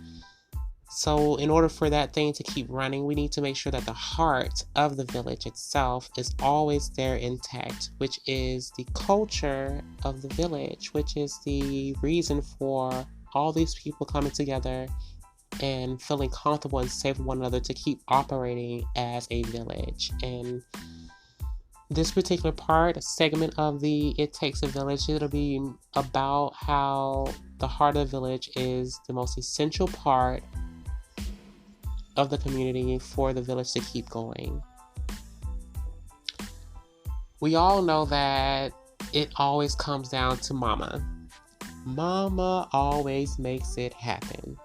so in order for that thing to keep running, we need to make sure that the heart of the village itself is always there intact, which is the culture of the village, which is the reason for all these people coming together and feeling comfortable and safe with one another to keep operating as a village. And this particular part, a segment of the It Takes a Village, it'll be about how the heart of the village is the most essential part of the community for the village to keep going. We all know that it always comes down to mama. Mama always makes it happen.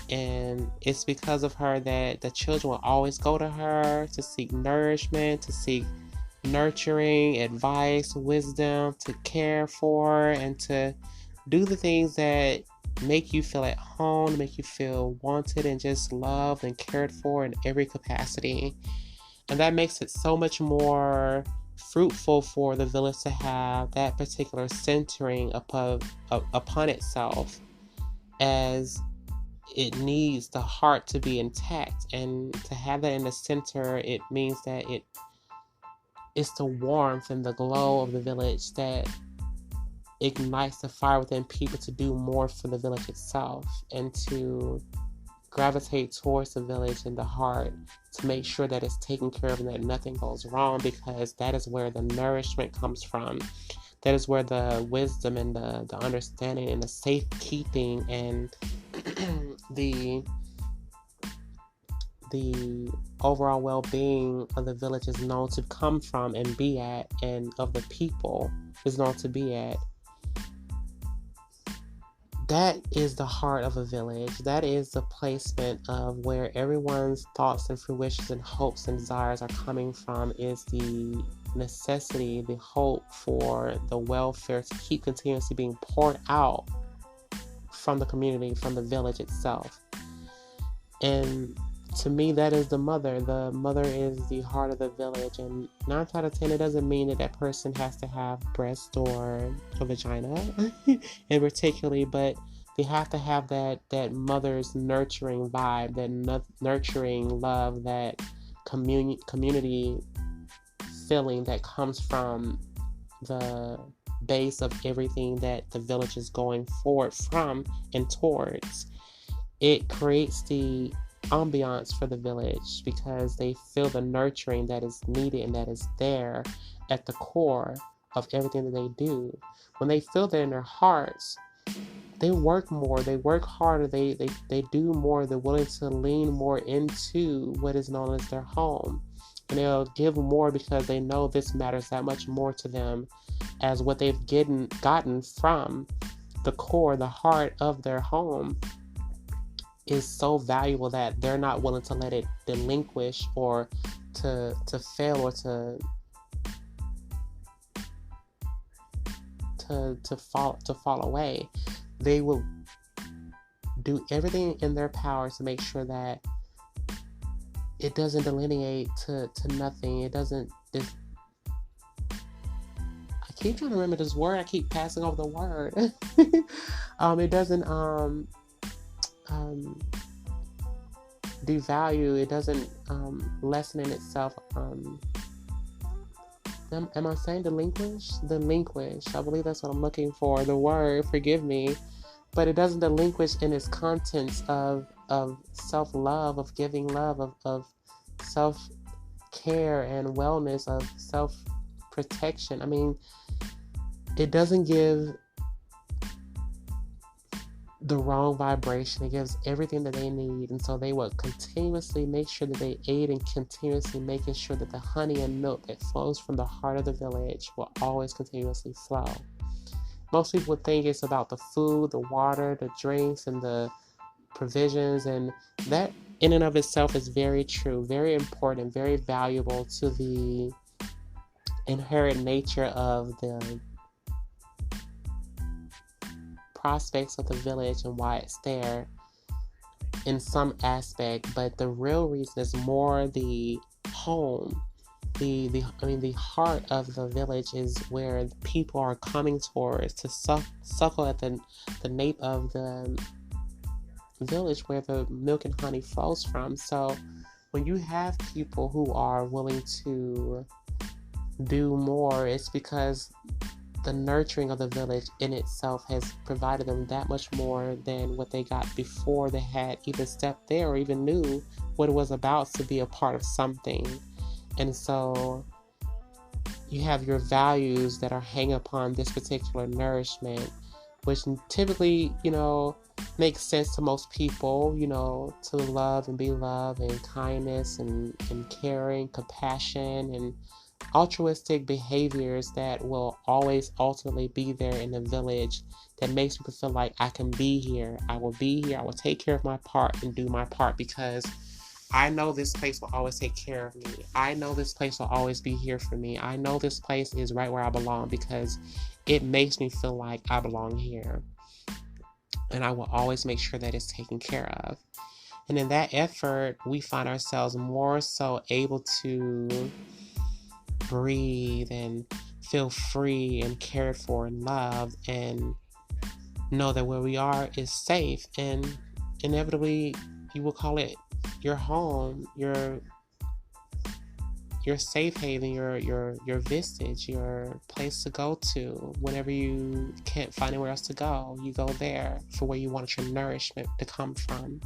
And it's because of her that the children will always go to her to seek nourishment, to seek nurturing, advice, wisdom, to care for, and to do the things that make you feel at home, make you feel wanted and just loved and cared for in every capacity. And that makes it so much more fruitful for the village to have that particular centering upon itself, as it needs the heart to be intact. And to have that in the center, it means that it's the warmth and the glow of the village that ignites the fire within people to do more for the village itself, and to gravitate towards the village and the heart to make sure that it's taken care of and that nothing goes wrong, because that is where the nourishment comes from. That is where the wisdom and the understanding and the safekeeping and the overall well-being of the village is known to come from and be at, and of the people is known to be at. That is the heart of a village. That is the placement of where everyone's thoughts and fruitions and hopes and desires are coming from, is the necessity, the hope for the welfare to keep continuously being poured out from the community, from the village itself. And to me, that is the mother. The mother is the heart of the village. And 9 out of 10, it doesn't mean that person has to have breast or a vagina in particularly, but they have to have that mother's nurturing vibe, that nurturing love, that community feeling that comes from the base of everything that the village is going forward from and towards. It creates the ambiance for the village because they feel the nurturing that is needed and that is there at the core of everything that they do. When they feel that in their hearts, they work more, they work harder, they do more, they're willing to lean more into what is known as their home. And they'll give more because they know this matters that much more to them, as what they've gotten from the core, the heart of their home, is so valuable that they're not willing to let it delinquish or to fail or to fall away. They will do everything in their power to make sure that it doesn't delineate to nothing. It doesn't. I keep trying to remember this word. I keep passing over the word. It doesn't devalue. It doesn't lessen in itself. Am I saying delinquish? Delinquish. I believe that's what I'm looking for. The word. Forgive me. But it doesn't delinquish in its contents of self-love, of giving love, of self-care and wellness, of self-protection. I mean, it doesn't give the wrong vibration. It gives everything that they need. And so they will continuously make sure that they aid in continuously making sure that the honey and milk that flows from the heart of the village will always continuously flow. Most people would think it's about the food, the water, the drinks, and the provisions, and that in and of itself is very true, very important, very valuable to the inherent nature of the prospects of the village and why it's there in some aspect. But the real reason is more the home. The heart of the village is where people are coming towards to suckle at the nape of the village where the milk and honey flows from. So when you have people who are willing to do more, it's because the nurturing of the village in itself has provided them that much more than what they got before they had either stepped there or even knew what it was about to be a part of something. And so you have your values that are hang upon this particular nourishment, which typically, makes sense to most people, to love and be loved, and kindness and caring, compassion, and altruistic behaviors that will always ultimately be there in the village, that makes people feel like I can be here. I will be here. I will take care of my part and do my part because I know this place will always take care of me. I know this place will always be here for me. I know this place is right where I belong because it makes me feel like I belong here. And I will always make sure that it's taken care of. And in that effort, we find ourselves more so able to breathe and feel free and cared for and loved, and know that where we are is safe. And inevitably, you will call it your home, your safe haven, your vestige, your place to go to whenever you can't find anywhere else to go. You go there for where you want your nourishment to come from.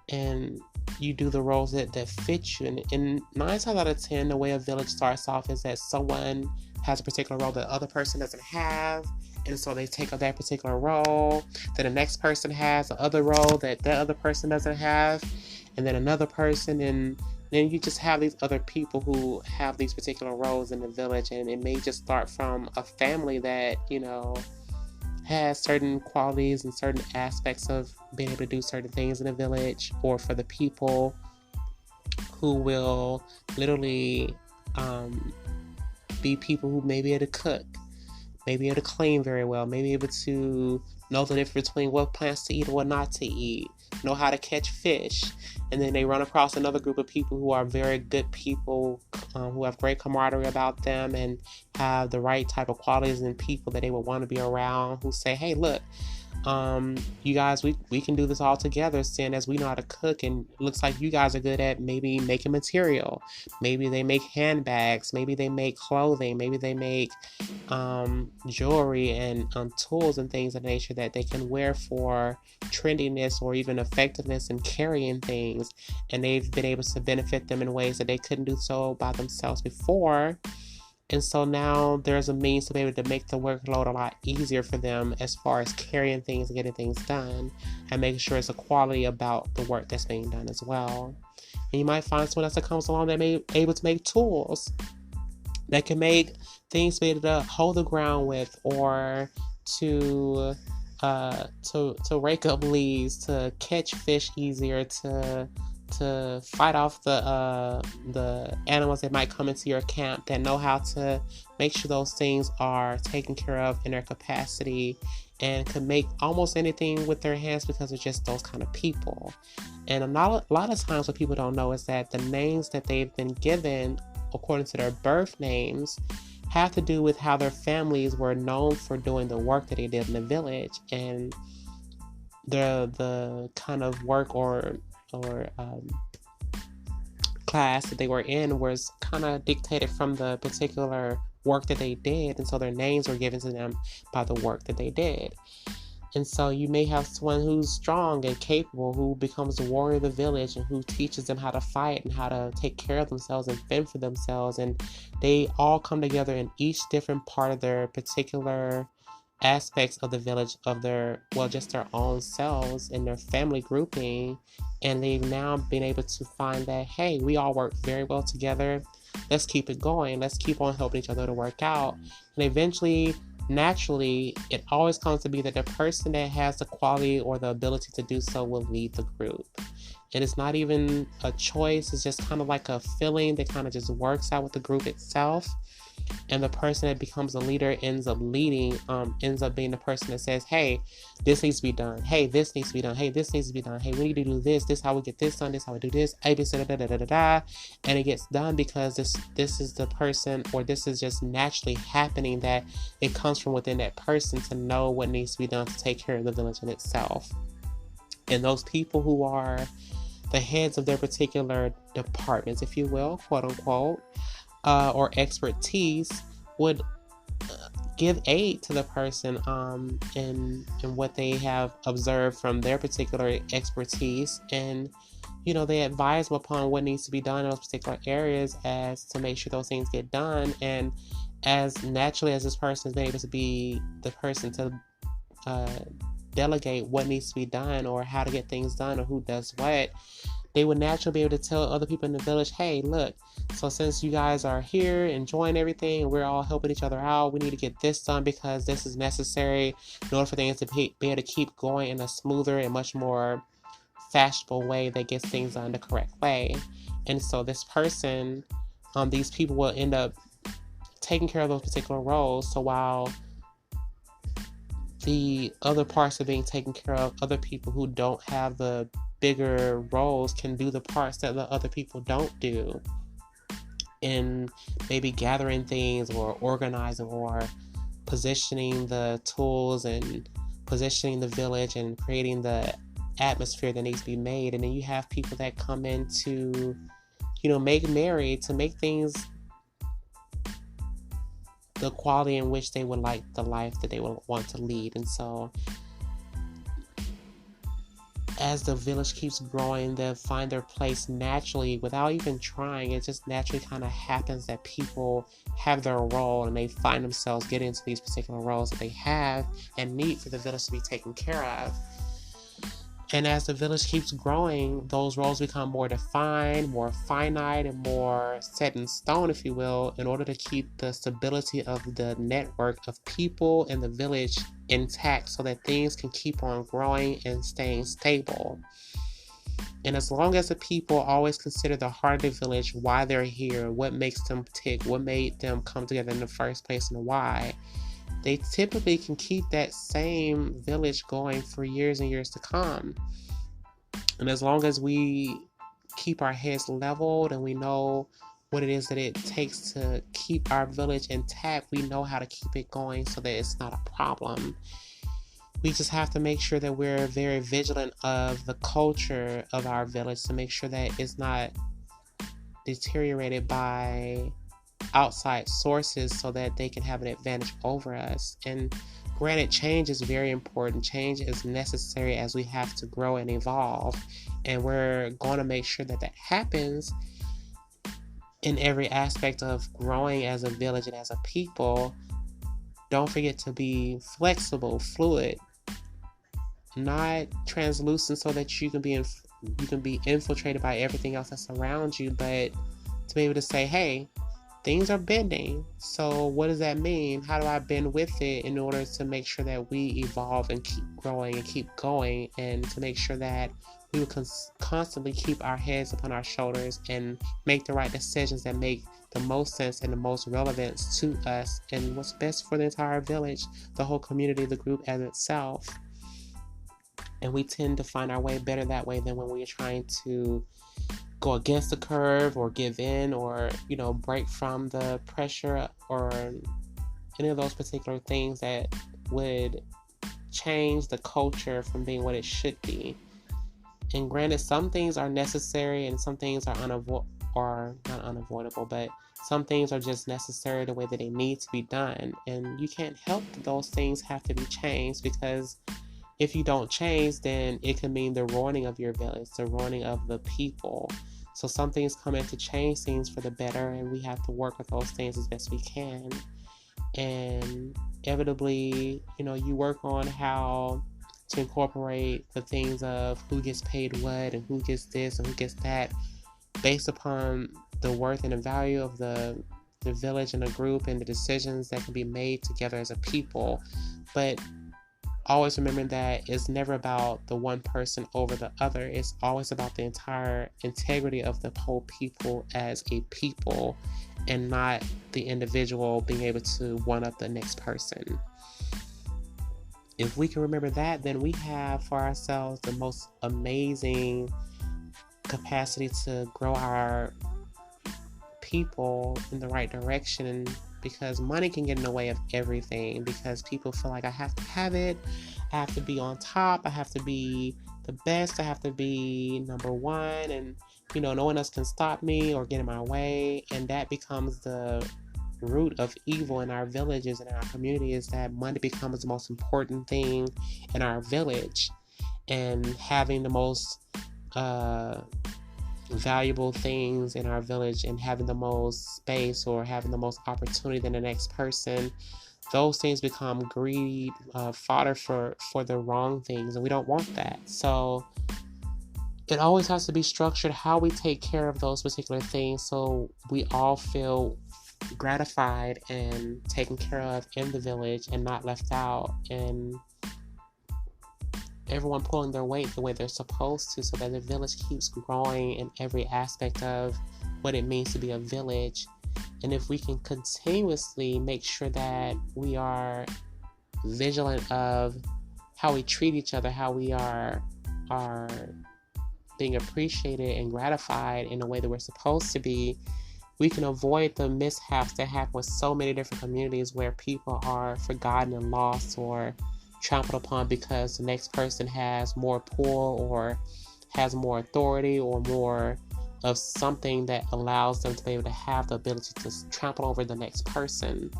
And you do the roles that fit you. And 9 times out of 10, the way a village starts off is that someone has a particular role that the other person doesn't have. And so they take up that particular role. Then the next person has the other role that the other person doesn't have. And then another person. And then you just have these other people who have these particular roles in the village. And it may just start from a family that, has certain qualities and certain aspects of being able to do certain things in a village, or for the people who will literally be people who may be able to cook, may be able to clean very well, may be able to know the difference between what plants to eat and what not to eat, know how to catch fish. And then they run across another group of people who are very good people, who have great camaraderie about them and have the right type of qualities and people that they would want to be around, who say, hey, look, you guys, we can do this all together, seeing as we know how to cook, and it looks like you guys are good at maybe making material. Maybe they make handbags, maybe they make clothing, maybe they make jewelry and tools and things of nature that they can wear for trendiness or even effectiveness in carrying things, and they've been able to benefit them in ways that they couldn't do so by themselves before. And so now there's a means to be able to make the workload a lot easier for them as far as carrying things and getting things done, and making sure it's a quality about the work that's being done as well. And you might find someone else that comes along that may be able to make tools that can make things to be able to hold the ground with, or to rake up leaves, to catch fish easier, to fight off the animals that might come into your camp, that know how to make sure those things are taken care of in their capacity, and can make almost anything with their hands because they're just those kind of people. And a lot of times what people don't know is that the names that they've been given according to their birth names have to do with how their families were known for doing the work that they did in the village, and the kind of work or class that they were in was kind of dictated from the particular work that they did, and so their names were given to them by the work that they did. And so you may have someone who's strong and capable, who becomes the warrior of the village, and who teaches them how to fight and how to take care of themselves and fend for themselves. And they all come together in each different part of their particular aspects of the village, of just their own selves and their family grouping. And they've now been able to find that, hey, we all work very well together. Let's keep it going. Let's keep on helping each other to work out. And eventually, naturally, it always comes to be that the person that has the quality or the ability to do so will lead the group. And it's not even a choice. It's just kind of like a feeling that kind of just works out with the group itself. And the person that becomes a leader ends up leading, ends up being the person that says, hey, this needs to be done. Hey, this needs to be done. Hey, this needs to be done. Hey, we need to do this. This is how we get this done. This is how we do this. ABC, da, da, da, da, da. And it gets done because this is the person, or this is just naturally happening, that it comes from within that person to know what needs to be done to take care of the village in itself. And those people who are the heads of their particular departments, if you will, quote unquote, or expertise, would give aid to the person in what they have observed from their particular expertise, and they advise them upon what needs to be done in those particular areas, as to make sure those things get done. And as naturally as this person is able to be the person to delegate what needs to be done, or how to get things done, or who does what, they would naturally be able to tell other people in the village, hey, look, so since you guys are here enjoying everything, and we're all helping each other out, we need to get this done because this is necessary in order for things to be able to keep going in a smoother and much more fashionable way that gets things done the correct way. And so this person, these people will end up taking care of those particular roles. So while the other parts are being taken care of, other people who don't have the bigger roles can do the parts that the other people don't do, in maybe gathering things or organizing or positioning the tools and positioning the village and creating the atmosphere that needs to be made. And then you have people that come in to, make merry, to make things the quality in which they would like, the life that they would want to lead. And so as the village keeps growing, they'll find their place naturally without even trying. It just naturally kind of happens that people have their role and they find themselves getting into these particular roles that they have and need for the village to be taken care of. And as the village keeps growing, those roles become more defined, more finite, and more set in stone, if you will, in order to keep the stability of the network of people in the village intact so that things can keep on growing and staying stable. And as long as the people always consider the heart of the village, why they're here, what makes them tick, what made them come together in the first place, and why, they typically can keep that same village going for years and years to come. And as long as we keep our heads leveled and we know what it is that it takes to keep our village intact, we know how to keep it going so that it's not a problem. We just have to make sure that we're very vigilant of the culture of our village to make sure that it's not deteriorated by outside sources so that they can have an advantage over us. And granted, change is very important. Change is necessary as we have to grow and evolve. And we're going to make sure that that happens in every aspect of growing as a village and as a people. Don't forget to be flexible, fluid, not translucent so that you can be infiltrated by everything else that's around you, but to be able to say, hey, things are bending. So what does that mean? How do I bend with it in order to make sure that we evolve and keep growing and keep going, and to make sure that we will constantly keep our heads upon our shoulders and make the right decisions that make the most sense and the most relevance to us and what's best for the entire village, the whole community, the group as itself. And we tend to find our way better that way than when we're trying to go against the curve or give in or, break from the pressure or any of those particular things that would change the culture from being what it should be. And granted, some things are necessary and some things are not unavoidable, but some things are just necessary the way that they need to be done. And you can't help that those things have to be changed, because if you don't change, then it can mean the ruining of your village, the ruining of the people. So some things come in to change things for the better, and we have to work with those things as best we can. And inevitably, you work on how to incorporate the things of who gets paid what and who gets this and who gets that based upon the worth and the value of the village and the group and the decisions that can be made together as a people. But always remembering that it's never about the one person over the other. It's always about the entire integrity of the whole people as a people, and not the individual being able to one-up the next person. If we can remember that, then we have for ourselves the most amazing capacity to grow our people in the right direction. Because money can get in the way of everything, because people feel like I have to have it, I have to be on top, I have to be the best, I have to be number one, and no one else can stop me or get in my way. And that becomes the root of evil in our villages and in our community, is that money becomes the most important thing in our village, and having the most valuable things in our village and having the most space or having the most opportunity than the next person, those things become greed, fodder for the wrong things, and we don't want that. So it always has to be structured how we take care of those particular things, so we all feel gratified and taken care of in the village and not left out, and everyone pulling their weight the way they're supposed to, so that the village keeps growing in every aspect of what it means to be a village. And if we can continuously make sure that we are vigilant of how we treat each other, how we are being appreciated and gratified in a way that we're supposed to be, we can avoid the mishaps that happen with so many different communities where people are forgotten and lost or trampled upon because the next person has more pull or has more authority or more of something that allows them to be able to have the ability to trample over the next person.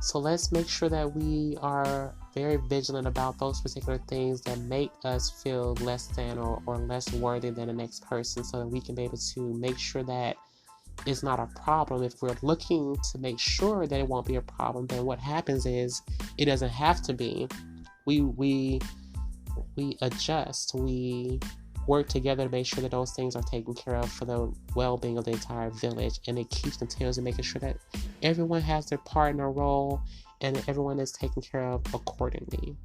So let's make sure that we are very vigilant about those particular things that make us feel less than or less worthy than the next person, so that we can be able to make sure that it's not a problem. If we're looking to make sure that it won't be a problem, then what happens is it doesn't have to be. We adjust. We work together to make sure that those things are taken care of for the well-being of the entire village, and it keeps continuously making sure that everyone has their part and their role and that everyone is taken care of accordingly.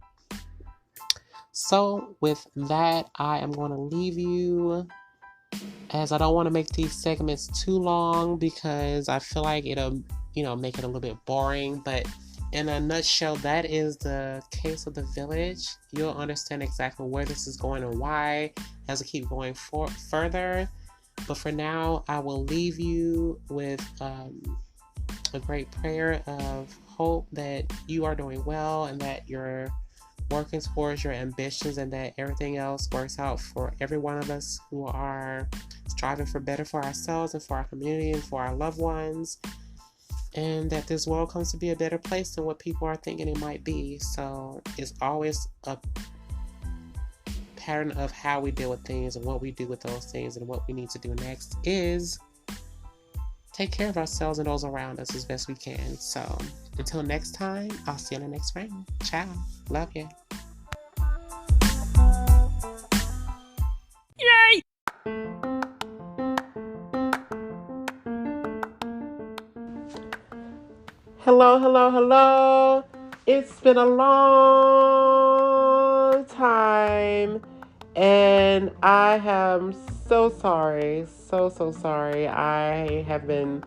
So with that, I am going to leave you, as I don't want to make these segments too long because I feel like it'll make it a little bit boring. But in a nutshell, that is the case of the village. You'll understand exactly where this is going and why as we keep going further. But for now, I will leave you with a great prayer of hope that you are doing well and that you're working towards your ambitions and that everything else works out for every one of us who are striving for better for ourselves and for our community and for our loved ones, and that this world comes to be a better place than what people are thinking it might be. So it's always a pattern of how we deal with things and what we do with those things, and what we need to do next is take care of ourselves and those around us as best we can. So until next time, I'll see you in the next frame. Ciao. Love you. Yay! Hello. It's been a long time, and I am so sorry. So sorry. I have been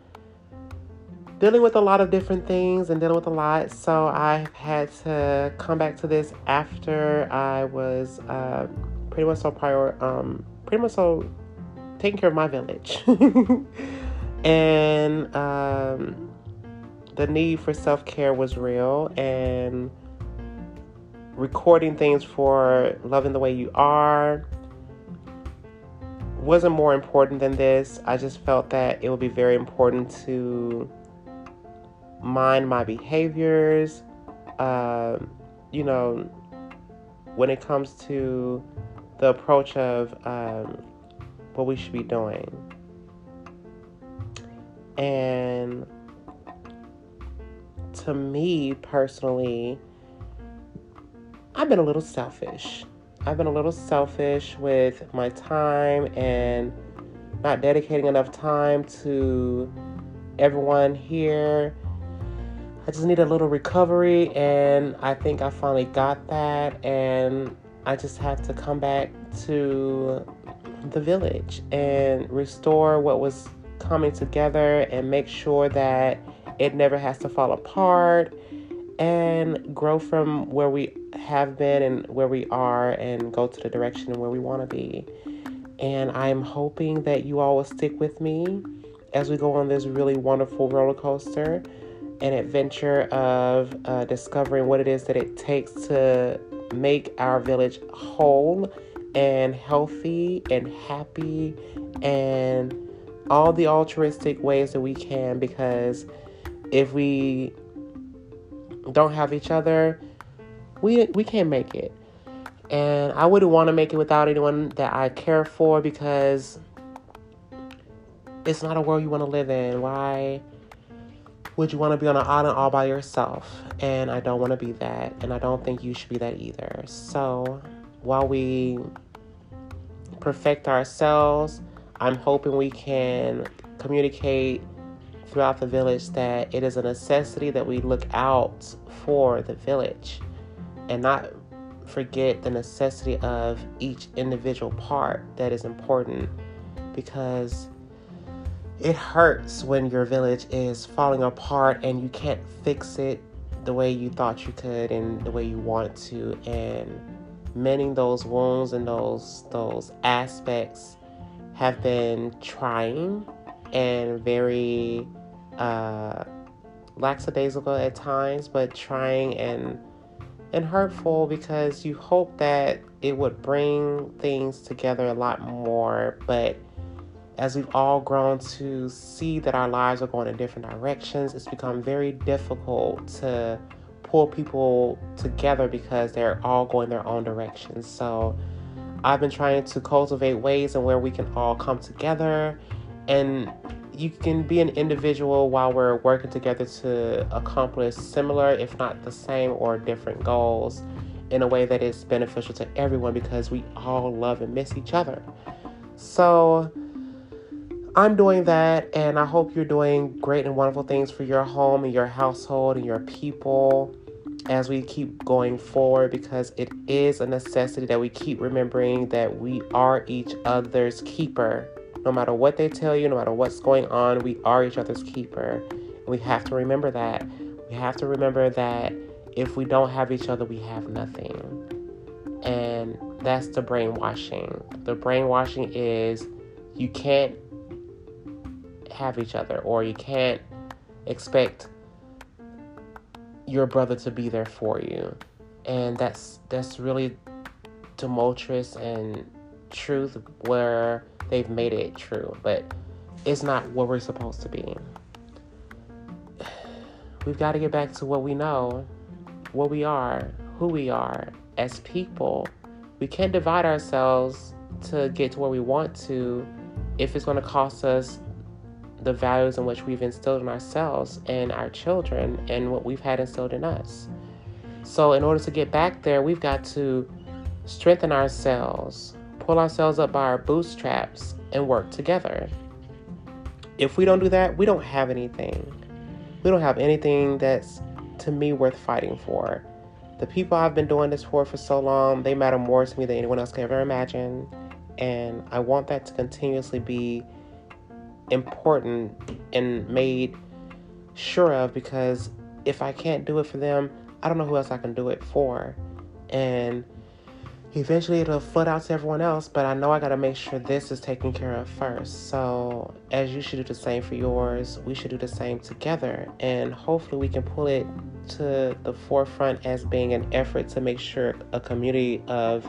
dealing with a lot of different things and dealing with a lot, so I've had to come back to this after I was pretty much so taking care of my village. And the need for self-care was real, and recording things for Loving the Way You Are wasn't more important than this. I just felt that it would be very important to mind my behaviors, when it comes to the approach of what we should be doing. And to me personally, I've been a little selfish. With my time and not dedicating enough time to everyone here. I just need a little recovery, and I think I finally got that, and I just have to come back to the village and restore what was coming together and make sure that it never has to fall apart, and grow from where we have been and where we are and go to the direction where we want to be. And I'm hoping that you all will stick with me as we go on this really wonderful roller coaster and adventure of discovering what it is that it takes to make our village whole and healthy and happy and all the altruistic ways that we can, because if we don't have each other, we can't make it. And I wouldn't want to make it without anyone that I care for, because it's not a world you want to live in. Why would you want to be on an island all by yourself? And I don't want to be that, and I don't think you should be that either. So while we perfect ourselves, I'm hoping we can communicate throughout the village that it is a necessity that we look out for the village and not forget the necessity of each individual part that is important, because it hurts when your village is falling apart and you can't fix it the way you thought you could and the way you want to, and mending those wounds and those aspects have been trying and very lackadaisical at times, but trying and hurtful, because you hope that it would bring things together a lot more. But as we've all grown to see that our lives are going in different directions, it's become very difficult to pull people together because they're all going their own directions. So I've been trying to cultivate ways in where we can all come together, and you can be an individual while we're working together to accomplish similar, if not the same or different goals, in a way that is beneficial to everyone, because we all love and miss each other. So I'm doing that, and I hope you're doing great and wonderful things for your home and your household and your people as we keep going forward, because it is a necessity that we keep remembering that we are each other's keeper. No matter what they tell you, no matter what's going on, we are each other's keeper. And we have to remember that. We have to remember that if we don't have each other, we have nothing. And that's the brainwashing. The brainwashing is you can't have each other, or you can't expect your brother to be there for you. And that's really tumultuous and truth where they've made it true, but it's not what we're supposed to be. We've got to get back to what we know, what we are, who we are as people. We can't divide ourselves to get to where we want to if it's going to cost us the values in which we've instilled in ourselves and our children and what we've had instilled in us. So in order to get back there, we've got to strengthen ourselves, pull ourselves up by our bootstraps, and work together. If we don't do that, we don't have anything. We don't have anything that's, to me, worth fighting for. The people I've been doing this for so long, they matter more to me than anyone else can ever imagine. And I want that to continuously be important and made sure of, because if I can't do it for them, I don't know who else I can do it for. And eventually it'll flood out to everyone else, but I know I got to make sure this is taken care of first. So as you should do the same for yours, we should do the same together. And hopefully we can pull it to the forefront as being an effort to make sure a community of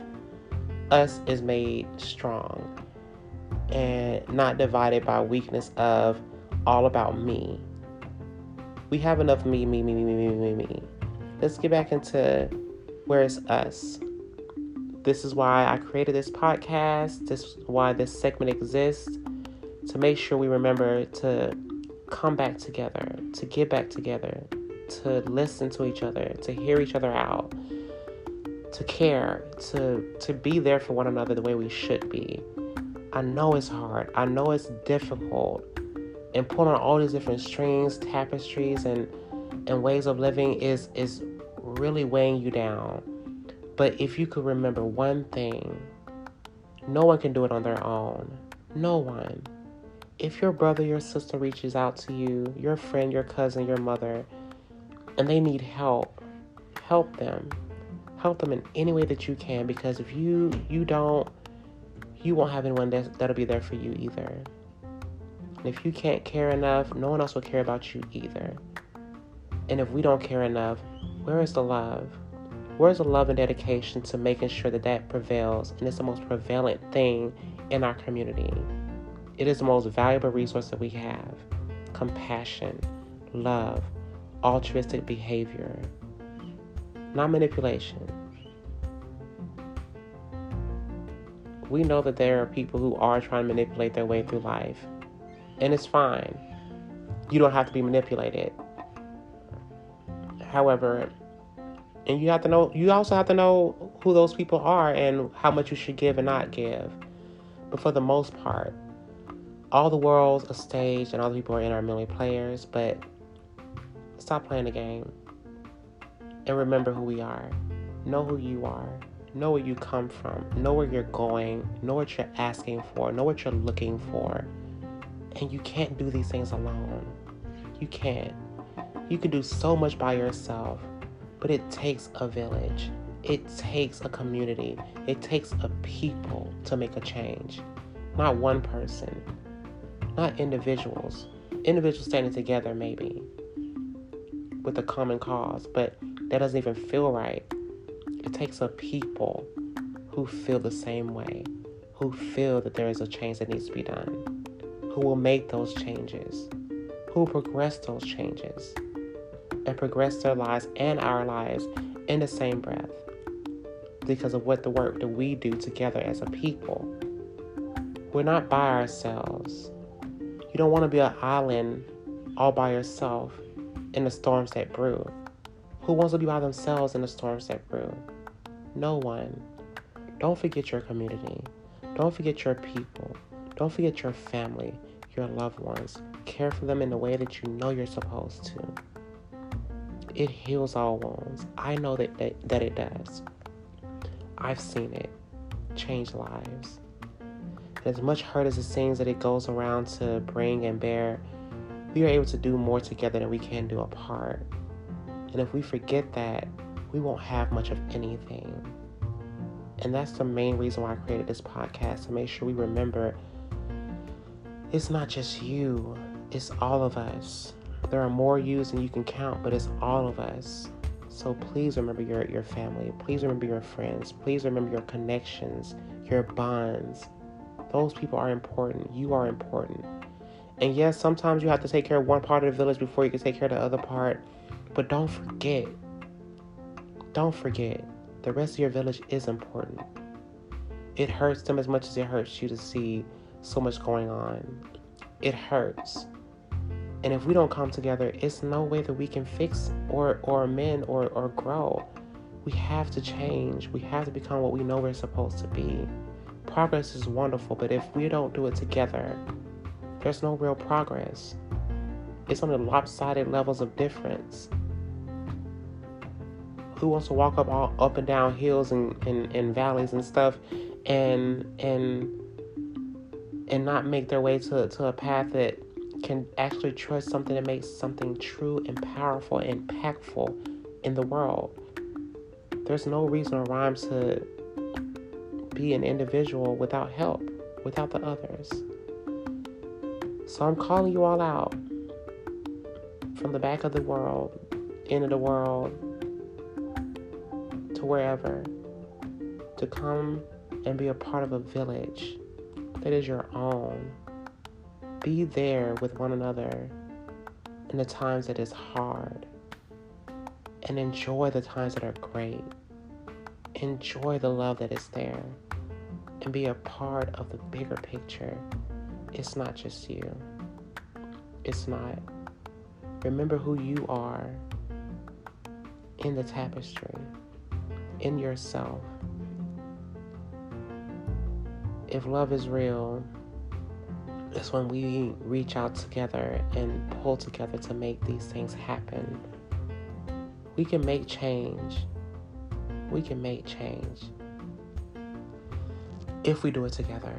us is made strong and not divided by weakness of all about me. We have enough me. Let's get back into where it's us. This is why I created this podcast. This is why this segment exists, to make sure we remember to come back together, to get back together, to listen to each other, to hear each other out, to care, to be there for one another the way we should be. I know it's hard. I know it's difficult. And pulling on all these different strings, tapestries, and ways of living is really weighing you down. But if you could remember one thing, no one can do it on their own. No one. If your brother, your sister reaches out to you, your friend, your cousin, your mother, and they need help, help them. Help them in any way that you can, because if you don't, you won't have anyone that'll be there for you either. And if you can't care enough, no one else will care about you either. And if we don't care enough, where is the love? Where's the love and dedication to making sure that prevails, and it's the most prevalent thing in our community? It is the most valuable resource that we have. Compassion, love, altruistic behavior, not manipulation. We know that there are people who are trying to manipulate their way through life, and it's fine. You don't have to be manipulated. However, and you also have to know who those people are and how much you should give and not give. But for the most part, all the world's a stage and all the people are in are merely players, but stop playing the game and remember who we are. Know who you are. Know where you come from. Know where you're going. Know what you're asking for. Know what you're looking for. And you can't do these things alone. You can't. You can do so much by yourself, but it takes a village. It takes a community. It takes a people to make a change. Not one person, not individuals. Individuals standing together maybe with a common cause, but that doesn't even feel right. It takes a people who feel the same way, who feel that there is a change that needs to be done, who will make those changes, who will progress those changes, and progress their lives and our lives in the same breath because of what the work that we do together as a people. We're not by ourselves. You don't want to be an island all by yourself in the storms that brew. Who wants to be by themselves in the storms that brew? No one. Don't forget your community. Don't forget your people. Don't forget your family, your loved ones. Care for them in the way that you know you're supposed to. It heals all wounds. I know that it does. I've seen it change lives. And as much hurt as it seems that it goes around to bring and bear, we are able to do more together than we can do apart. And if we forget that, we won't have much of anything. And that's the main reason why I created this podcast, to make sure we remember it's not just you, it's all of us. There are more yous than you can count, but it's all of us. So please remember your family. Please remember your friends. Please remember your connections, your bonds. Those people are important. You are important. And yes, sometimes you have to take care of one part of the village before you can take care of the other part. But don't forget. Don't forget. The rest of your village is important. It hurts them as much as it hurts you to see so much going on. It hurts. And if we don't come together, it's no way that we can fix or amend or grow. We have to change. We have to become what we know we're supposed to be. Progress is wonderful, but if we don't do it together, there's no real progress. It's on the lopsided levels of difference. Who wants to walk up and down hills and valleys and stuff and not make their way to a path that can actually trust something that makes something true and powerful and impactful in the world? There's no reason or rhyme to be an individual without help, without the others. So I'm calling you all out from the back of the world, end of the world, to wherever, to come and be a part of a village that is your own. Be there with one another in the times that is hard, and enjoy the times that are great. Enjoy the love that is there, and be a part of the bigger picture. It's not just you. It's not. Remember who you are in the tapestry, in yourself. If love is real, it's when we reach out together and pull together to make these things happen. We can make change. We can make change if we do it together.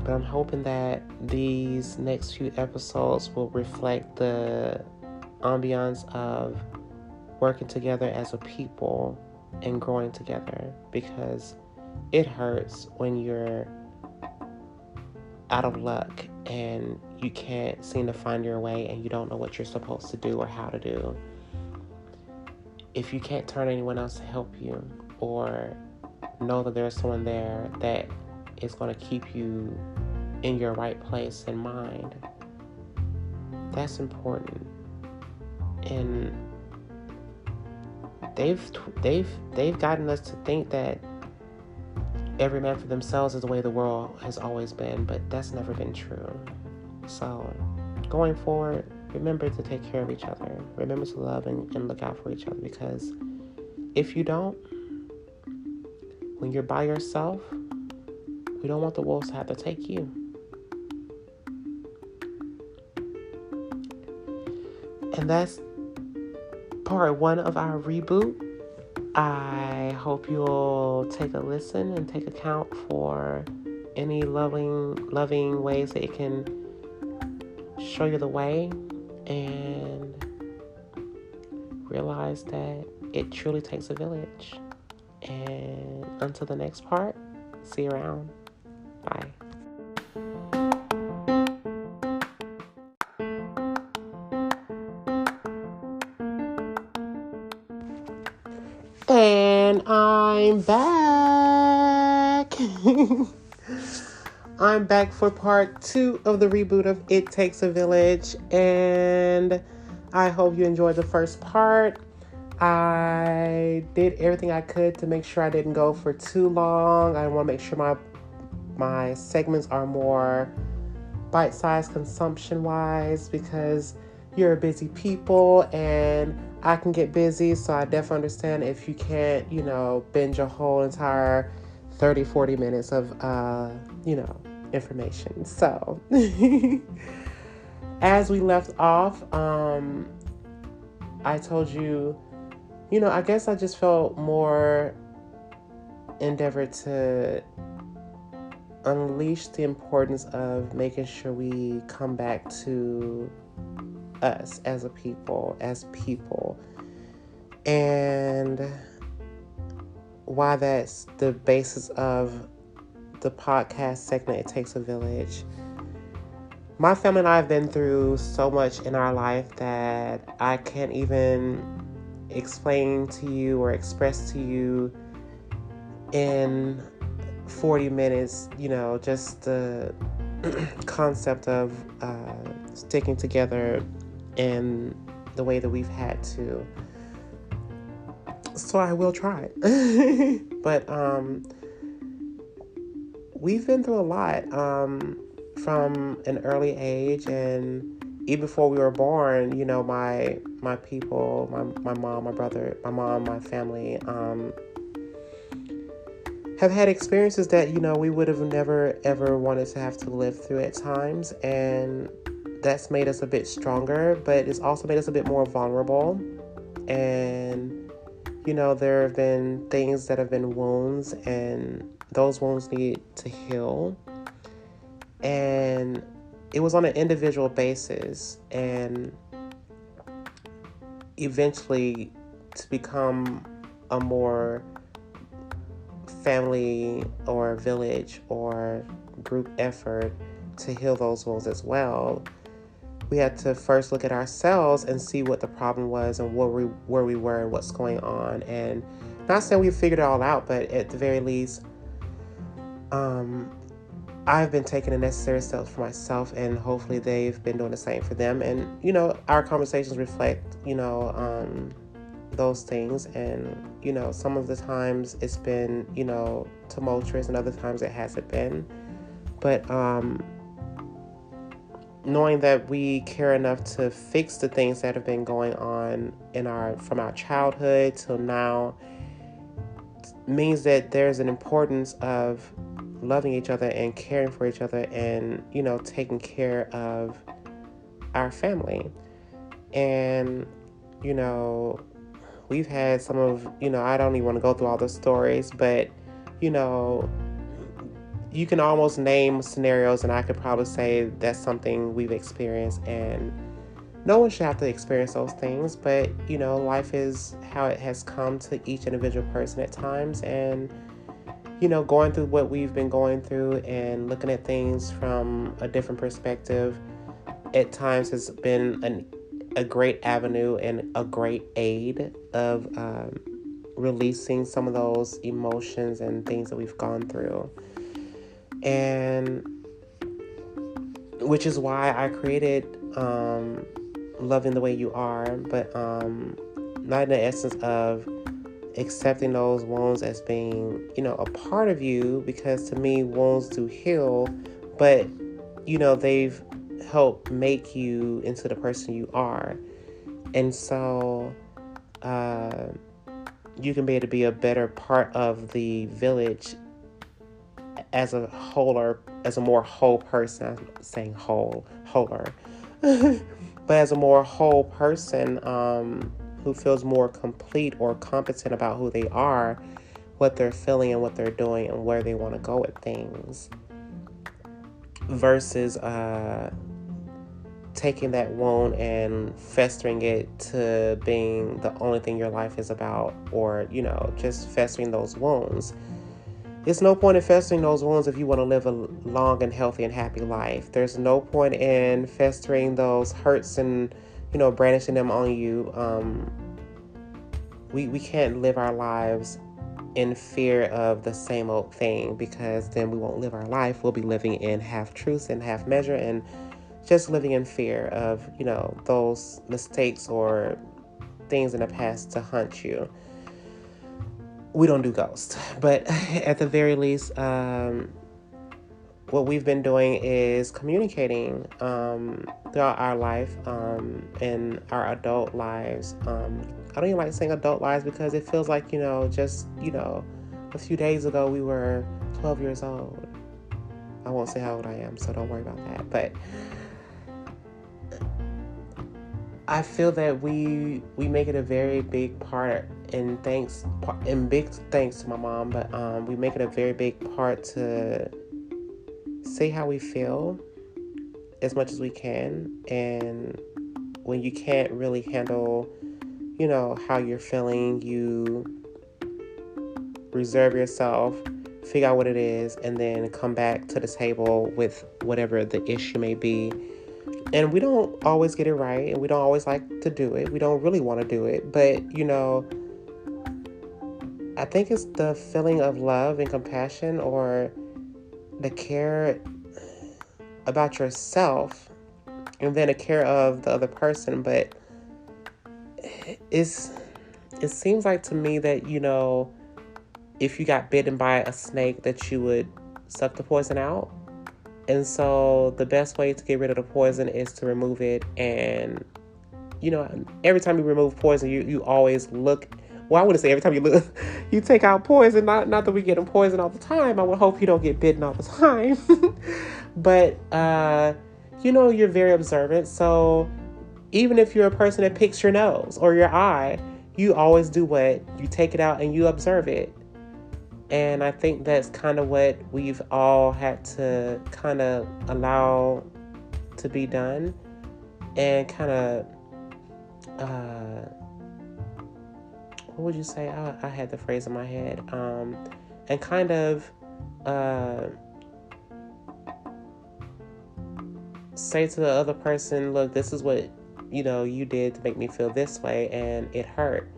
But I'm hoping that these next few episodes will reflect the ambiance of working together as a people and growing together, because it hurts when you're out of luck and you can't seem to find your way and you don't know what you're supposed to do or how to do. If you can't turn to anyone else to help you, or know that there's someone there that is going to keep you in your right place and mind, that's important. And they've gotten us to think that every man for themselves is the way the world has always been, but that's never been true. So going forward, remember to take care of each other. Remember to love and look out for each other, because if you don't, when you're by yourself, we don't want the wolves to have to take you. And that's part 1 of our reboot. I hope you'll take a listen and take account for any loving ways that it can show you the way. And realize that it truly takes a village. And until the next part, see you around. Bye. And I'm back. I'm back for part 2 of the reboot of It Takes a Village. And I hope you enjoyed the first part. I did everything I could to make sure I didn't go for too long. I want to make sure my segments are more bite-sized consumption-wise, because you're a busy people and I can get busy, so I definitely understand if you can't, binge a whole entire 30, 40 minutes of, information. So, as we left off, I told you, I guess I just felt more endeavored to unleash the importance of making sure we come back to us as a people, and why that's the basis of the podcast segment, It Takes a Village. My family and I have been through so much in our life that I can't even explain to you or express to you in 40 minutes, just the concept of sticking together in the way that we've had to. So I will try. But we've been through a lot from an early age, and even before we were born, my people, my mom, my brother, my mom, my family, have had experiences that, we would have never, ever wanted to have to live through at times. And that's made us a bit stronger, but it's also made us a bit more vulnerable. And, there have been things that have been wounds, and those wounds need to heal. And it was on an individual basis. And eventually to become a more family or village or group effort to heal those wounds as well, we had to first look at ourselves and see what the problem was and where we were and what's going on. And not saying we figured it all out, but at the very least, I've been taking the necessary steps for myself, and hopefully they've been doing the same for them. And, our conversations reflect, those things. And, some of the times it's been, tumultuous, and other times it hasn't been. But knowing that we care enough to fix the things that have been going on from our childhood till now means that there's an importance of loving each other and caring for each other and, taking care of our family. And, we've had some of, I don't even want to go through all the stories, but, you can almost name scenarios, and I could probably say that's something we've experienced, and no one should have to experience those things. But, life is how it has come to each individual person at times. And, going through what we've been going through and looking at things from a different perspective at times has been a great avenue and a great aid of releasing some of those emotions and things that we've gone through. And which is why I created Loving the Way You Are, but not in the essence of accepting those wounds as being, a part of you, because to me, wounds do heal, but, they've helped make you into the person you are. And so you can be able to be a better part of the village as a whole, or as a more whole person. I'm saying wholer, but as a more whole person who feels more complete or competent about who they are, what they're feeling and what they're doing and where they want to go with things, versus taking that wound and festering it to being the only thing your life is about, or, just festering those wounds. There's no point in festering those wounds if you want to live a long and healthy and happy life. There's no point in festering those hurts and, brandishing them on you. We can't live our lives in fear of the same old thing, because then we won't live our life. We'll be living in half truths and half measure, and just living in fear of, those mistakes or things in the past to haunt you. We don't do ghosts, but at the very least, what we've been doing is communicating throughout our life, in our adult lives. I don't even like saying adult lives, because it feels like, just, a few days ago we were 12 years old. I won't say how old I am, so don't worry about that. But I feel that we make it a very big part, and big thanks to my mom, but we make it a very big part to say how we feel as much as we can. And when you can't really handle, how you're feeling, you reserve yourself, figure out what it is, and then come back to the table with whatever the issue may be. And we don't always get it right, and we don't always like to do it. We don't really want to do it. But, I think it's the feeling of love and compassion, or the care about yourself, and then a care of the other person. But it seems like to me that, if you got bitten by a snake, that you would suck the poison out. And so the best way to get rid of the poison is to remove it. And, every time you remove poison, you always look. Well, I wouldn't say every time you look, you take out poison. Not that we get poison all the time. I would hope you don't get bitten all the time. But, you're very observant. So even if you're a person that picks your nose or your eye, you always do what? You take it out and you observe it. And I think that's kind of what we've all had to kind of allow to be done, and kind of, what would you say? I had the phrase in my head, and kind of say to the other person, look, this is what, you did to make me feel this way, and it hurt.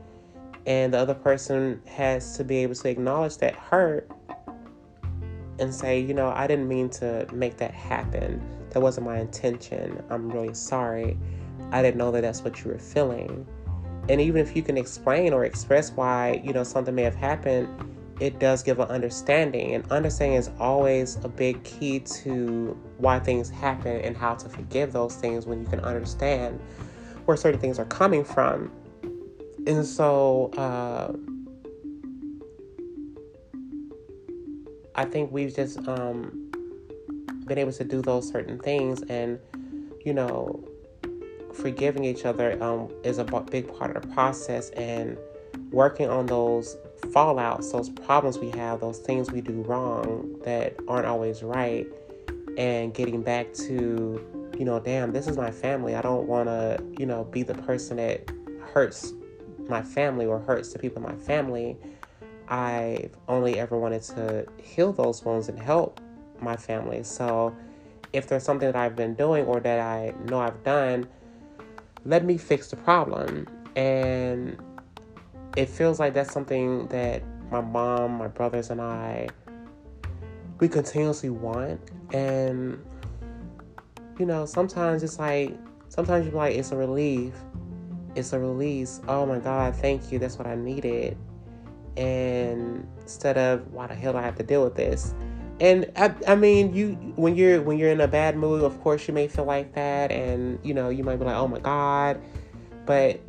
And the other person has to be able to acknowledge that hurt and say, I didn't mean to make that happen. That wasn't my intention. I'm really sorry. I didn't know that that's what you were feeling. And even if you can explain or express why, something may have happened, it does give an understanding. And understanding is always a big key to why things happen, and how to forgive those things when you can understand where certain things are coming from. And so I think we've just been able to do those certain things, and, forgiving each other is a big part of the process, and working on those fallouts, those problems we have, those things we do wrong that aren't always right, and getting back to, damn, this is my family. I don't want to, be the person that hurts my family or hurts the people in my family. I've only ever wanted to heal those wounds and help my family. So if there's something that I've been doing or that I know I've done, let me fix the problem. And it feels like that's something that my mom, my brothers, and we continuously want. And, sometimes it's like, sometimes you're like, it's a relief. It's a release. Oh my God, thank you. That's what I needed. And instead of, why the hell do I have to deal with this? And I mean, when you're in a bad mood, of course you may feel like that, and you might be like, oh my God. But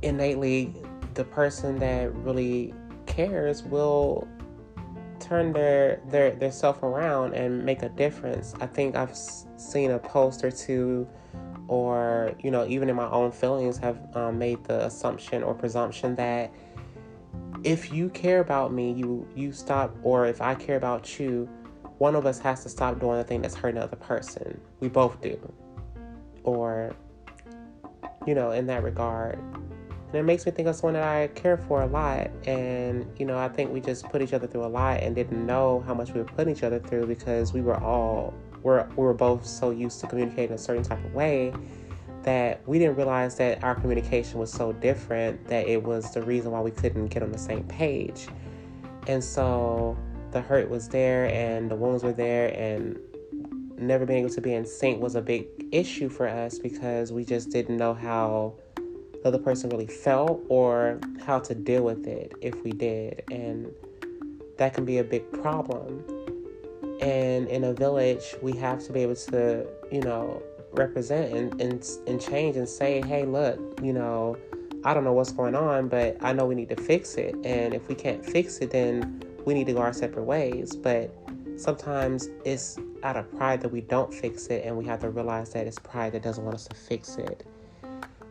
innately, the person that really cares will turn their self around and make a difference. I think I've seen a post or two, or even in my own feelings, have made the assumption or presumption that if you care about me, you stop, or if I care about you, one of us has to stop doing the thing that's hurting the other person. We both do. Or, in that regard. And it makes me think of someone that I care for a lot. And, I think we just put each other through a lot and didn't know how much we were putting each other through because we were both so used to communicating a certain type of way that we didn't realize that our communication was so different that it was the reason why we couldn't get on the same page. And so the hurt was there and the wounds were there, and never being able to be in sync was a big issue for us because we just didn't know how the other person really felt or how to deal with it if we did. And that can be a big problem. And in a village, we have to be able to, represent and change and say, hey, look, I don't know what's going on, but I know we need to fix it. And if we can't fix it, then we need to go our separate ways. But sometimes it's out of pride that we don't fix it, and we have to realize that it's pride that doesn't want us to fix it.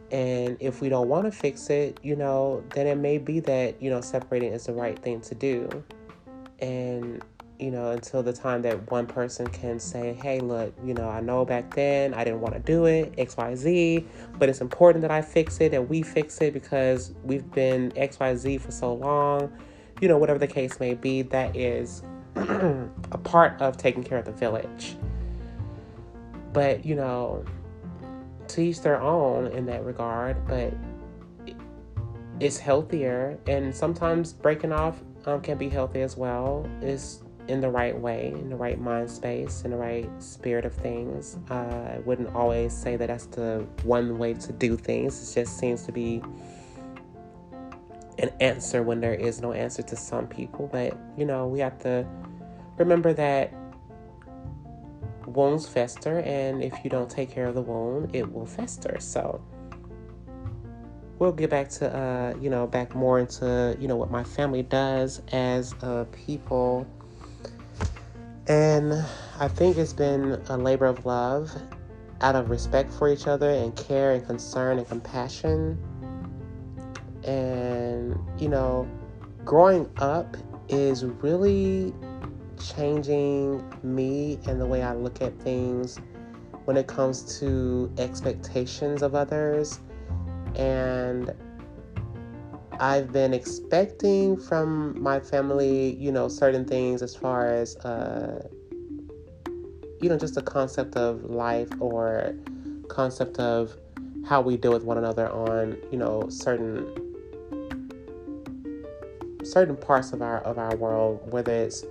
And if we don't want to fix it, then it may be that, separating is the right thing to do. And, until the time that one person can say, hey, look, I know back then I didn't want to do it, X, Y, Z, but it's important that I fix it and we fix it because we've been X, Y, Z for so long, whatever the case may be, that is a part of taking care of the village. But, to each their own in that regard, but it's healthier. And sometimes breaking off can be healthy as well. It's in the right way, in the right mind space, in the right spirit of things. I wouldn't always say that that's the one way to do things. It just seems to be an answer when there is no answer to some people. But, we have to remember that wounds fester, and if you don't take care of the wound, it will fester. So we'll get back to, back more into, what my family does as people. And I think it's been a labor of love out of respect for each other and care and concern and compassion. And, growing up is really changing me and the way I look at things when it comes to expectations of others. And I've been expecting from my family, certain things as far as, just the concept of life or concept of how we deal with one another on, certain parts of our world, whether it's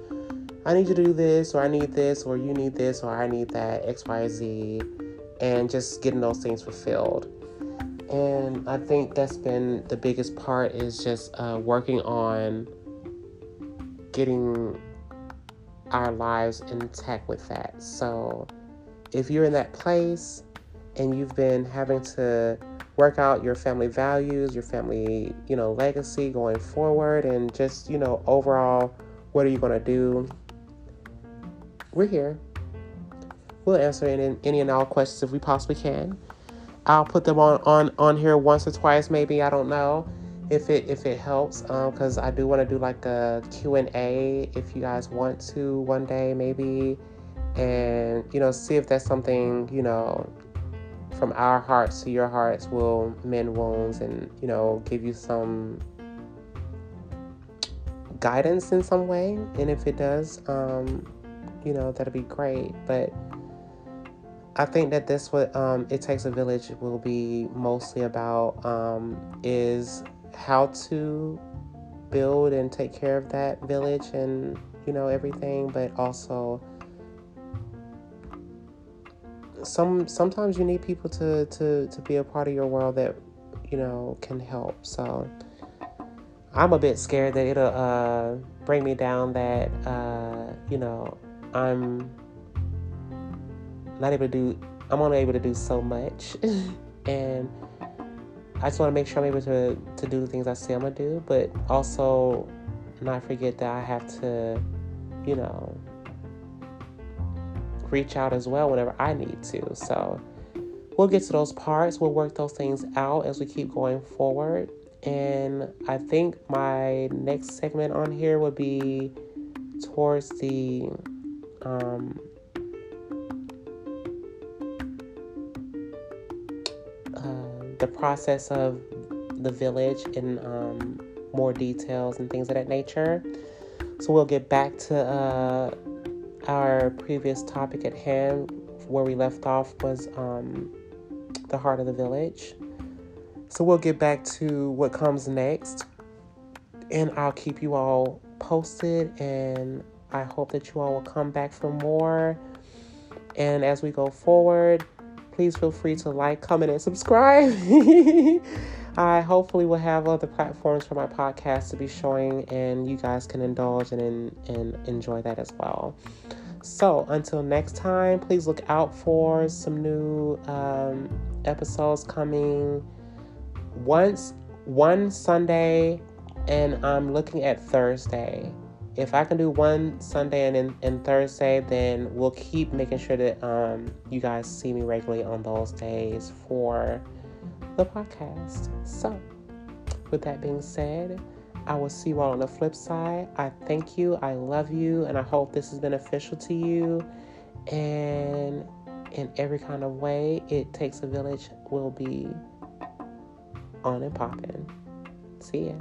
I need you to do this, or I need this, or you need this, or I need that, X, Y, Z, and just getting those things fulfilled. And I think that's been the biggest part, is just working on getting our lives intact with that. So if you're in that place and you've been having to work out your family values, your family, legacy going forward, and just, overall, what are you going to do? We're here. We'll answer any and all questions if we possibly can. I'll put them on here once or twice, maybe. I don't know if it helps, because I do want to do like a Q&A if you guys want to one day, maybe, and see if that's something from our hearts to your hearts will mend wounds and give you some guidance in some way. And if it does, that'll be great. But I think that this what It Takes a Village will be mostly about is how to build and take care of that village and everything, but also sometimes you need people to be a part of your world that can help. So I'm a bit scared that it'll bring me down, that I'm only able to do so much. And I just want to make sure I'm able to do the things I say I'm going to do, but also not forget that I have to, reach out as well whenever I need to. So we'll get to those parts. We'll work those things out as we keep going forward. And I think my next segment on here would be towards the the process of the village in more details and things of that nature. So we'll get back to our previous topic at hand. Where we left off was the heart of the village. So we'll get back to what comes next, and I'll keep you all posted, and I hope that you all will come back for more. And as we go forward, please feel free to like, comment, and subscribe. I hopefully will have other platforms for my podcast to be showing, and you guys can indulge and enjoy that as well. So until next time, please look out for some new episodes coming one Sunday, and I'm looking at Thursday. If I can do one Sunday and Thursday, then we'll keep making sure that you guys see me regularly on those days for the podcast. So, with that being said, I will see you all on the flip side. I thank you, I love you, and I hope this is beneficial to you. And in every kind of way it takes a village will be on and popping. See ya.